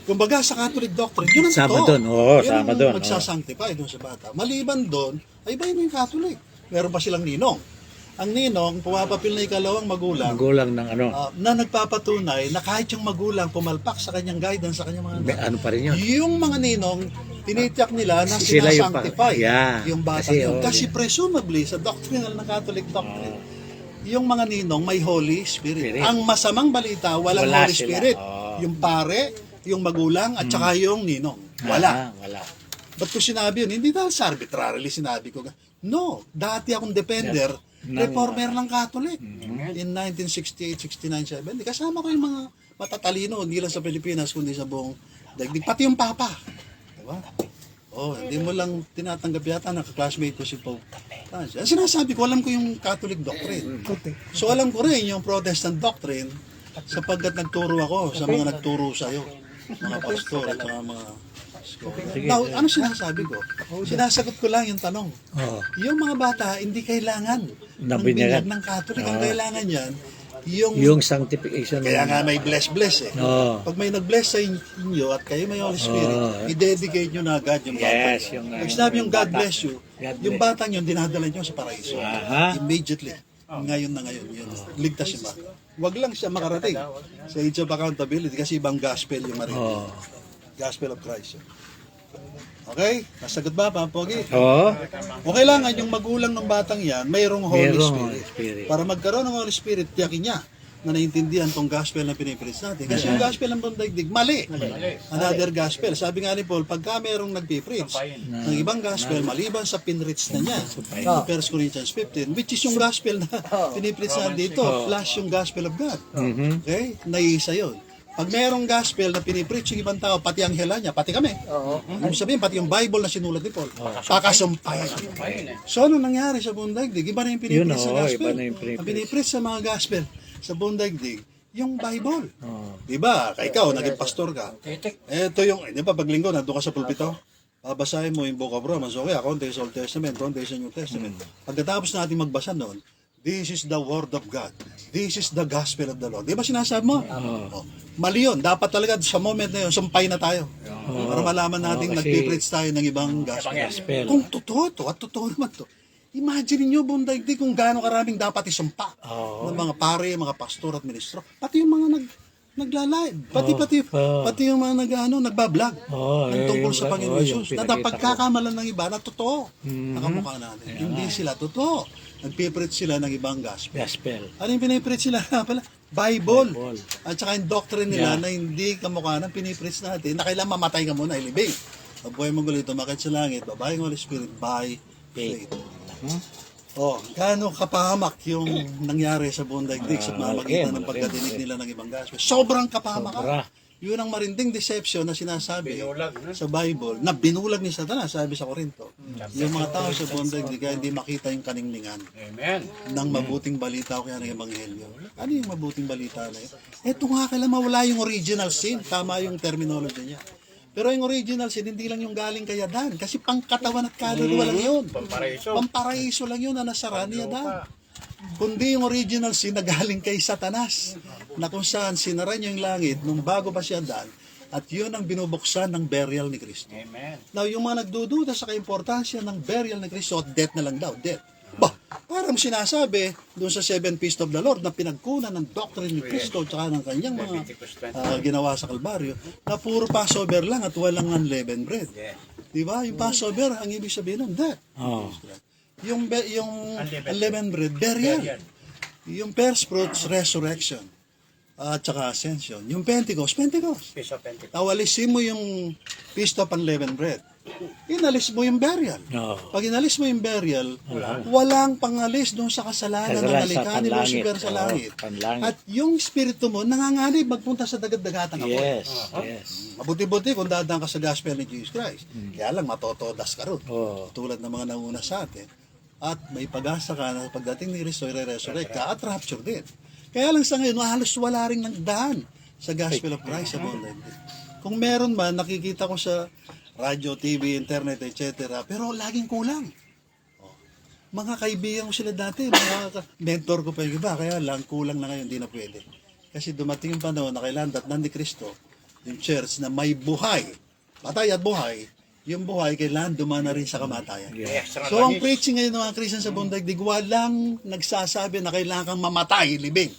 Kumbaga sa Catholic doctrine, yun ang Sama totoo. doon, oo, Yun sama ang doon, magsasanctify doon sa bata. Maliban doon, ay iba yung Catholic. Meron pa silang ninong. Ang ninong, pumapapil na ikalawang magulang, Magulang ng ano. na nagpapatunay na kahit yung magulang pumalpak sa kanyang guidance, sa kanyang mga anak. Ano pa rin yun? Yung mga ninong, tinitiyak nila na Sila yung sinasanctify yeah. yung bata Kasi, yun. oh, Kasi yeah. presumably, sa doctrinal ng Catholic doctrine, yung mga ninong may Holy Spirit. Spirit. Ang masamang balita, walang Wala Holy sila. Spirit. Oh. Yung pare, yung magulang, at saka yung ninong. Wala. Wala. Ba't ko sinabi yun? Hindi dahil sa arbitrarily sinabi ko. No, dati akong defender, reformer ng Catholic. In 1968, 69, 70. Kasama ko yung mga matatalino, hindi lang sa Pilipinas, kundi sa buong daigdig. Pati yung Papa. Diba? Oh, hindi mo lang tinatanggap yata na classmate ko si Pope Francis. Ang sinasabi ko, alam ko yung Catholic doctrine. So alam ko rin yung Protestant doctrine sapagkat nagturo ako sa mga nagturo sa'yo. Mga pastor at mga Now, ano sinasabi ko? Sinasagot ko lang yung tanong. Oo. Yung mga bata, hindi kailangan ng Nabinyagan. binyag ng Catholic. Ang kailangan yan, Yung sanctification. kaya nga may bless eh. Oo. Pag may nag-bless sa inyo at kayo may Holy Spirit, Oo. i-dedicate nyo na agad yung bata. Yes, yung, Pag sinabi yung God bata. bless you, God yung bless. batang yun, dinadala nyo sa paraiso. Aha. Immediately. Ngayon na ngayon. Yun. Ligtas yung bata. Huwag lang siya makarating sa age of accountability kasi ibang gospel yung marinig. Oo. Gospel of Christ. Okay? Nasagot ba, Pampogi? Oo. O kailangan yung magulang ng batang yan, mayroong Holy Mayroong Spirit. Holy Spirit. Para magkaroon ng Holy Spirit, tiyakin niya na naiintindihan tong gospel na pinipreach natin. Kasi yung gospel ng Bundaigdig, mali. Another gospel. Sabi nga ni Paul, pagka merong nagpipreach ng ibang gospel, maliban sa pinrich na niya, sa 1 Corinthians 15, which is yung gospel na pinipreach natin dito, plus yung gospel of God. Okay? Naiisa yun. Pag merong gospel na pinipreach yung ibang tao, pati ang hela niya, pati kami. Ibig sabihin, pati yung Bible na sinulat ni Paul, pakasumpayan. So, ano nangyari sa Bundaigdig? Iba na yung pinipreach sa gospel. Iba na yung pinipreach. Ang pinipreach sa mga gospel sa Bundaigdig, yung Bible. Diba? Ikaw, naging pastor ka. Ito yung, di ba, pag linggo, nandun ka sa pulpito, babasahin mo yung Book of Romans. Okay, konti sa Old Testament, konti sa New Testament. Pagkatapos natin magbasa noon, this is the Word of God. This is the Gospel of the Lord. Di ba sinasabi mo? Oh. Mali yun. Dapat talaga sa moment na yun, sumpay na tayo. Para malaman natin nagpipreach tayo ng ibang gospel. Kung totoo to, at totoo naman to, imagine niyo Bundaigdig kung gaano karaming dapat isumpa ng mga pare, mga pastor at ministro. Pati yung mga nagla-live. Pati yung mga nagbablog ng tungkol sa Panginoon Jesus. Na napagkakamalan ng iba na totoo. Nakamukha natin. Hindi sila totoo. Nagpipreach sila ng ibang gospel. Ano yung pinipreach sila? Pala, Bible. At saka yung doctrine nila na hindi kamukha ng pinipreach natin na kailangan mamatay ka muna, ilibing. Mabuhay mo gulit, umakit sa langit, babae ng Holy Spirit by faith. Gaano kapahamak yung nangyari sa Bundaigdig sa pamamagitan ng pagkadinig nila ng ibang gospel. Sobrang kapahamak. Yun ang marinding deception na sinasabi sa Bible, na binulag ni Satanas, sabi sa Korinto. Yung mga tao sa Bundaigdig kaya hindi makita yung kaninglingan ng mabuting balita o kaya ng Ebanghelyo. Ano yung mabuting balita na yun? Eto nga, kailangan mawala yung original sin. Tama yung terminology niya. Pero yung original sin, hindi lang yung galing kay Adan. Kasi pangkatawan at kaluluwa lang yun. Pamparaiso lang yun na nasara ni Adan. Kundi yung original sin na galing kay Satanas, na kung saan sinara niya yung langit nung bago pa siya Adan, at yun ang binubuksan ng burial ni Kristo. Now, yung mga nagdududa sa kaimportansya ng burial ni Kristo, death na lang daw, death. Parang sinasabi doon sa 7 Feast of the Lord na pinagkunan ng doctrine ni Kristo at saka ng kanyang mga ginawa sa Kalbaryo, na puro Passover lang at walang unleavened bread. Diba? Yung Passover, ang ibig sabihin nun, death. Yung unleavened bread, burial. Yung first fruits, resurrection. At saka ascension. Yung Pentecost. Tawalisin mo yung Feast of Unleavened Bread. inalis mo yung burial. Oo. Pag inalis mo yung burial, walang pangalis doon sa kasalanan ng nalikha ni Lucifer sa langit. At yung espiritu mo, nanganganib magpunta sa dagat-dagatan ako. Yes, yes. Mabuti-buti kung dadaan ka sa gospel ni Jesus Christ. Kaya lang, matotodas ka ron. Oo. Tulad ng mga nauna sa atin. At may pag-asa ka na pagdating ni Cristo, i-resurrect ka at rapture din. Kaya lang sa ngayon, halos wala rin nagdaan sa gospel of Christ sa buong daigdig. Kung meron man, nakikita ko sa radyo, TV, internet, etc. Pero laging kulang. Mga kaibigan ko sila dati, mga mentor ko pa yung iba, kaya lang kulang na ngayon, hindi na pwede. Kasi dumating yung panahon na kailangan datnan ni Cristo, yung church na may buhay, patay at buhay, yung buhay kailangan dumana rin sa kamatayan. So ang preaching ngayon ng mga Christian sa buong daigdig, walang nagsasabi na kailangan kang mamatay, libing.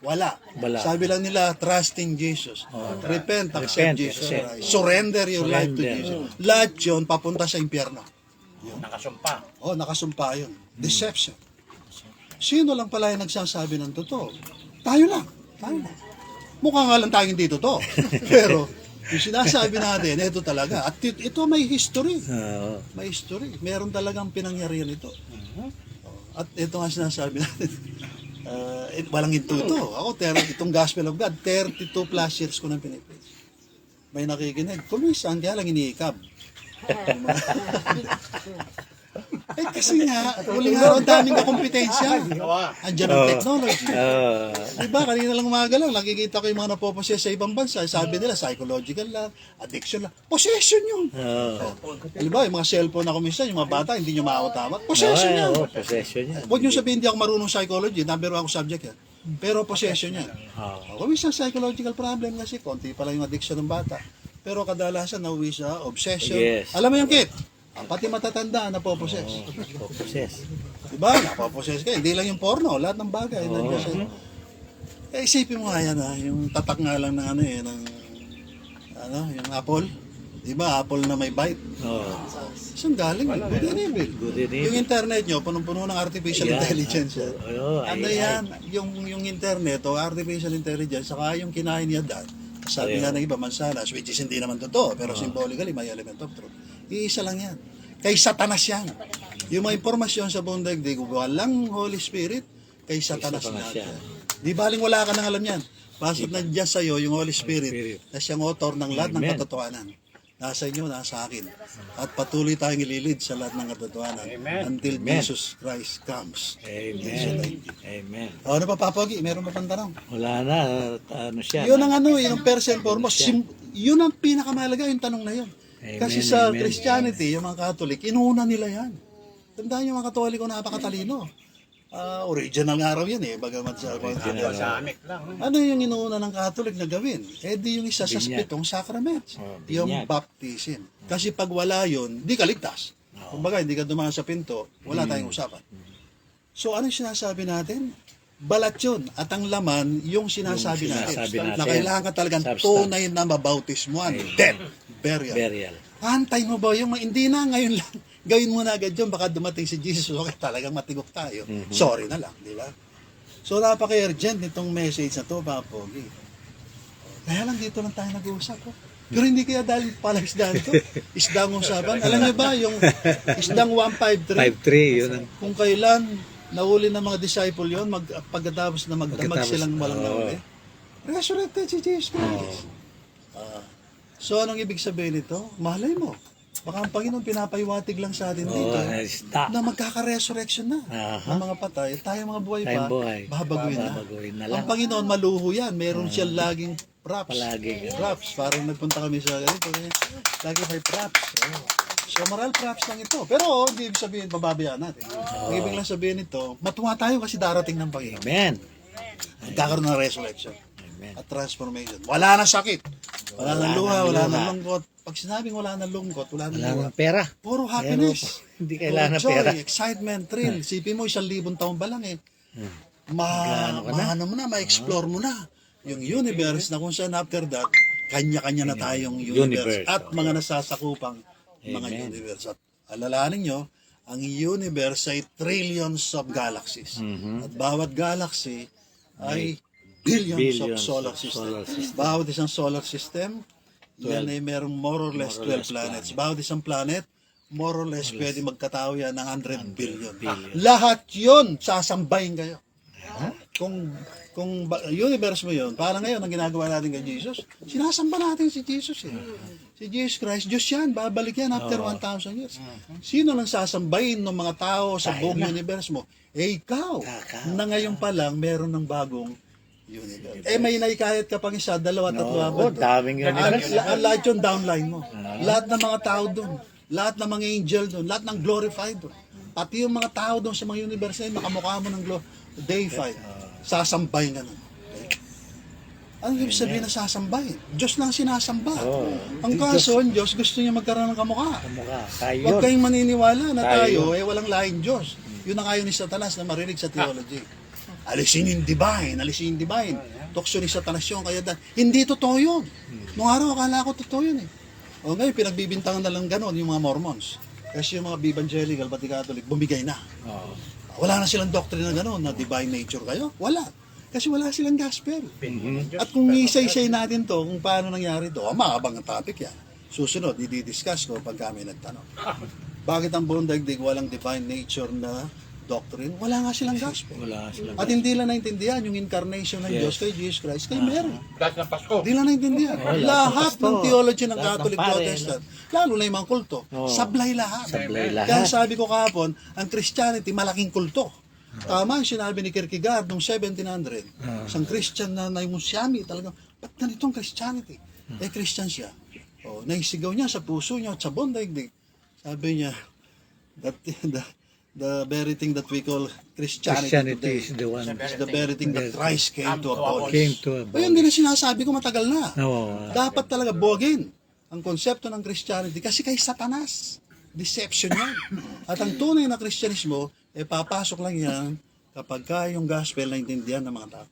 Wala. Sabi lang nila, trusting Jesus. Repent, accept Jesus Christ. Surrender your life to Jesus. Lahat yun, papunta sa impyerno. Nakasumpa. Nakasumpa yun. Deception. Sino lang pala yung nagsasabi ng totoo? Tayo lang. Mukha nga lang tayo hindi totoo. Pero, yung sinasabi natin, ito talaga. At ito may history. May history. Meron talagang pinangyarihan ito. At ito nga sinasabi natin. Walang intuto. Ako, itong Gospel of God, 32 plus years ko nang pinipreach. May nakikinig. Kumisan, kaya lang iniikab. Kasi nga, huling araw daming kakompetensya. Andiyan ang technology. Diba, kanina lang umaga lang, nakikita ko yung mga napoposes sa ibang bansa. Sabi nila, psychological lang, addiction lang. Possession yun. Diba, yung mga cellphone na kumisan, yung mga bata, hindi nyo maawat-awat. Possession yan. Huwag nyo sabihin, hindi ako marunong psychology, number 1 ako subject yan. Pero possession yan. Kumisan psychological problem kasi, konti pala yung addiction ng bata. Pero kadalasan, nauwi sa obsession. Alam mo yung kit? Pati matatanda napoposes. Diba? Napoposes ka. Hindi lang yung porno, lahat ng bagay. Isipin mo nga yan yung tatak nga lang ng yung apple. Diba? Apple na may bite. Saan galing? Good and evil. Yung internet nyo, punong-puno ng artificial intelligence. Yan? Yung internet o artificial intelligence, saka yung kinain niya dad. Sabi nga ng iba, mansanas, which is hindi naman totoo, pero symbolically may element of truth. Iisa lang yan. Kay Satanas yan. Yung mga impormasyon sa buong daigdig, walang Holy Spirit, kay Satanas yan. Di baling wala ka nang alam yan. Basta't nandiyan sa'yo yung Holy Spirit na siyang author ng lahat ng katotohanan. Nasa inyo, nasa akin. At patuloy tayong ililid sa lahat ng katotohanan until Jesus Christ comes. Amen. Ano pa, Papogi? Meron pa pang tanong? Wala na. Ano siya? Yun ang yung first and foremost. Yun ang pinakamahalaga, yung tanong na yun. Kasi sa Christianity, yung mga Catholic, inuuna nila yan. Tandaan yung mga Katoliko, napakatalino. Original nga raw yan bagamat sa ano yung inuuna ng Catholic na gawin? Di yung isa sa 7 sacraments. Yung baptism. Kasi pag wala yun, di ka ligtas. Kumbaga, hindi ka dumaan sa pinto, wala tayong usapan. So, ano yung sinasabi natin? Balat yun. At ang laman, yung sinasabi natin. Na kailangan ka talagang tunay na mabautismuan. Death, burial. Antay mo ba yung hindi na ngayon lang. Gawin mo na agad yun, baka dumating si Jesus, okay, talagang matigok tayo. Sorry na lang, di ba? So, napaka-urgent nitong message na to, Papogi. Kaya lang dito lang tayo nag-uusap. Pero hindi kaya dahil pala isdaan to. Isdang usapan. Alam niyo ba, yung isdang 153, 5-3, yun. Kung kailan nahuli ng mga disciple yun, pagkatapos na magdamag silang walang nahuli, resurrected si Jesus Christ. So, anong ibig sabihin nito? Malay mo. Baka ang Panginoon pinapahiwatig lang sa atin dito na magkaka-resurrection na ng mga patay. Tayo mga buhay pa, babaguhin na. Ang Panginoon maluho yan. Meron siya laging props. Props. Parang nagpunta kami sa ganito. Lagi may props. So moral props lang ito. Pero hindi ibig sabihin pababayaan natin. Ang ibig lang sabihin ito, matuwa tayo kasi darating ng Panginoon. Amen. Magkakaroon ng resurrection. At transformation. Wala na sakit. Wala na luha, wala na lungkot. Pag sinabing wala na lungkot, wala na luha. Pera. Puro happiness. Hindi kailangan puro joy, pera. excitement, thrill. Sipin mo, 1,000 taon pa lang maano mo na, ma-explore mo na. Yung universe na kung saan after that, kanya-kanya na tayong universe. At mga nasasakupang mga universe. At alalahanin nyo, ang universe ay trillions of galaxies. At bawat galaxy ay billions of solar system. Bawat isang solar system, Yan ay merong more or less 12 planets. Bawat isang planet, more or less pwede magkatao yan ng 100 billion. Lahat yun, sasambahin kayo. Kung universe mo yun, parang ngayon ang ginagawa natin kay Jesus, sinasamba natin si Jesus eh. Si Jesus Christ, Diyos yan, babalik yan after 1,000 years. Sino lang sasambahin ng mga tao sa buong universe mo? Eh ikaw, na ngayon pa lang meron ng bagong universe. Eh may naikayat ka pang isa, dalawa, tatlo, apat. daming universe. Lahat yung downline mo. Lahat ng mga tao doon. Lahat ng mga angel doon. Lahat ng glorified doon. Pati yung mga tao doon sa mga universe na yun, makamukha mo ng deified. Sasambahin ka nun. Okay? Ano ibig sabihin na sasambahin? Diyos lang sinasamba. Ang kaso, ang Diyos gusto niya magkaroon ng kamukha. Huwag kayong maniniwala na tayo, walang lahing Diyos. Yun ang ayaw ni Satanas na marinig sa theology. Alisin yung divine, alisin yung divine. Tukso ni Satanas yun. Kaya hindi totoo yun. Nung araw, akala ko totoo yun eh. O ngayon, pinagbibintangan na lang ganon yung mga Mormons. Kasi yung mga evangelical, pati Catholic, bumigay na. Wala na silang doctrine na gano'n, na divine nature kayo. Wala. Kasi wala silang gospel. At kung isa-isay natin to, kung paano nangyari to, maabang ang topic yan. Susunod, i-discuss ko pag kami nagtanong. Bakit ang buong daigdig walang divine nature na doctrine? Wala nga silang gospel. At hindi lang naintindihan yung incarnation ng Diyos kay Jesus Christ, kay Mary. Hindi lang naintindihan. Lahat ng theology ng Catholic Protestant, lalo na yung mga kulto, sablay lahat. Kaya sabi ko kahapon, ang Christianity malaking kulto. Tama yung sinabi ni Kierkegaard noong 1700, isang Christian na naimusyami talaga, ba't ganitong Christianity? Eh Christian siya. Naisigaw niya sa puso niya at sa buong daigdig. Sabi niya, the very thing that we call Christianity today is the one. is the very thing that Christ came to abolish. Ayun din ang sinasabi ko matagal na. Dapat talaga bogin ang konsepto ng Christianity kasi kay Satanas. Deception yan. At ang tunay na Kristyanismo, papasok lang yan kapag yung gospel naintindihan ng mga tao.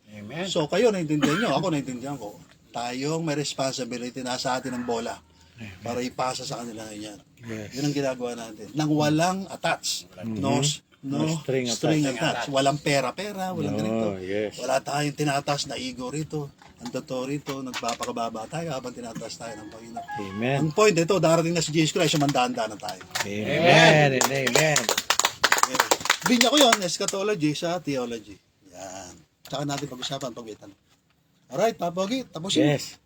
So kayo naintindihan nyo, ako naintindihan ko. Tayong may responsibility, nasa atin ang bola para ipasa sa kanila ngayon. Yun ang ginagawa natin. Nang walang attach. No string attach. Walang pera-pera, walang ganito. Wala tayong tinataas na ego rito. Ang totoo rito, nagpapakababa tayo habang tinataas tayo ng Panginoon. Amen. Ang point ito, darating na si Jesus Christ, mandaan-daan na tayo. Amen. Amen. Binya ko yun, eschatology sa theology. Yan. Tsaka natin pag-usapan pag-witan. Alright, Papogi, tapusin. Yes.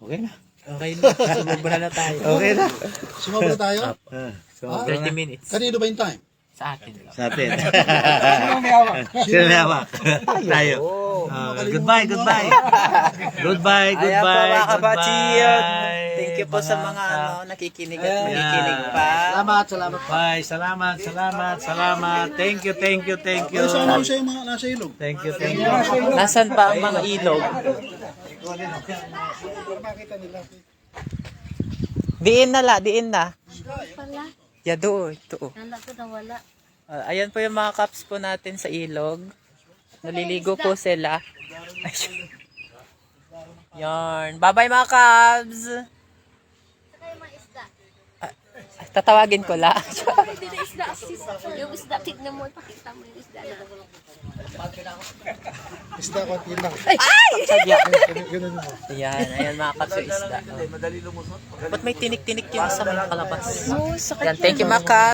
Okay na. Okay na. Sumubra na tayo. Okay na. Sumobra tayo? 30 minutes. Kanino ba yung time? Sa atin lang. Sa atin. Sino may hawak? Tayo. Goodbye. Goodbye. Ayan po mga kabachiyan. Thank you po sa mga nakikinig at nakikinig pa. Salamat. Bye. Salamat. Thank you. Ano siya yung mga nasa ilog? Thank you. Nasaan pa ang mga ilog? Diin na. Pala. Yado, ito. Nala ko na wala. Ayan po yung mga cups po natin sa ilog. Naliligo po sila. Yarn. Bye-bye mga cubs! Saka yung mga isda. Tatawagin ko lang. Hindi na isda. Yung isda, tignan mo. Pakita mo yung isda na. Isda, konti lang. Ay! Sadya. Ganun mo. Ayan mga cubs yung isda. Ba't may tinik-tinik yung sa mga kalabas? Yan, thank you mga cubs.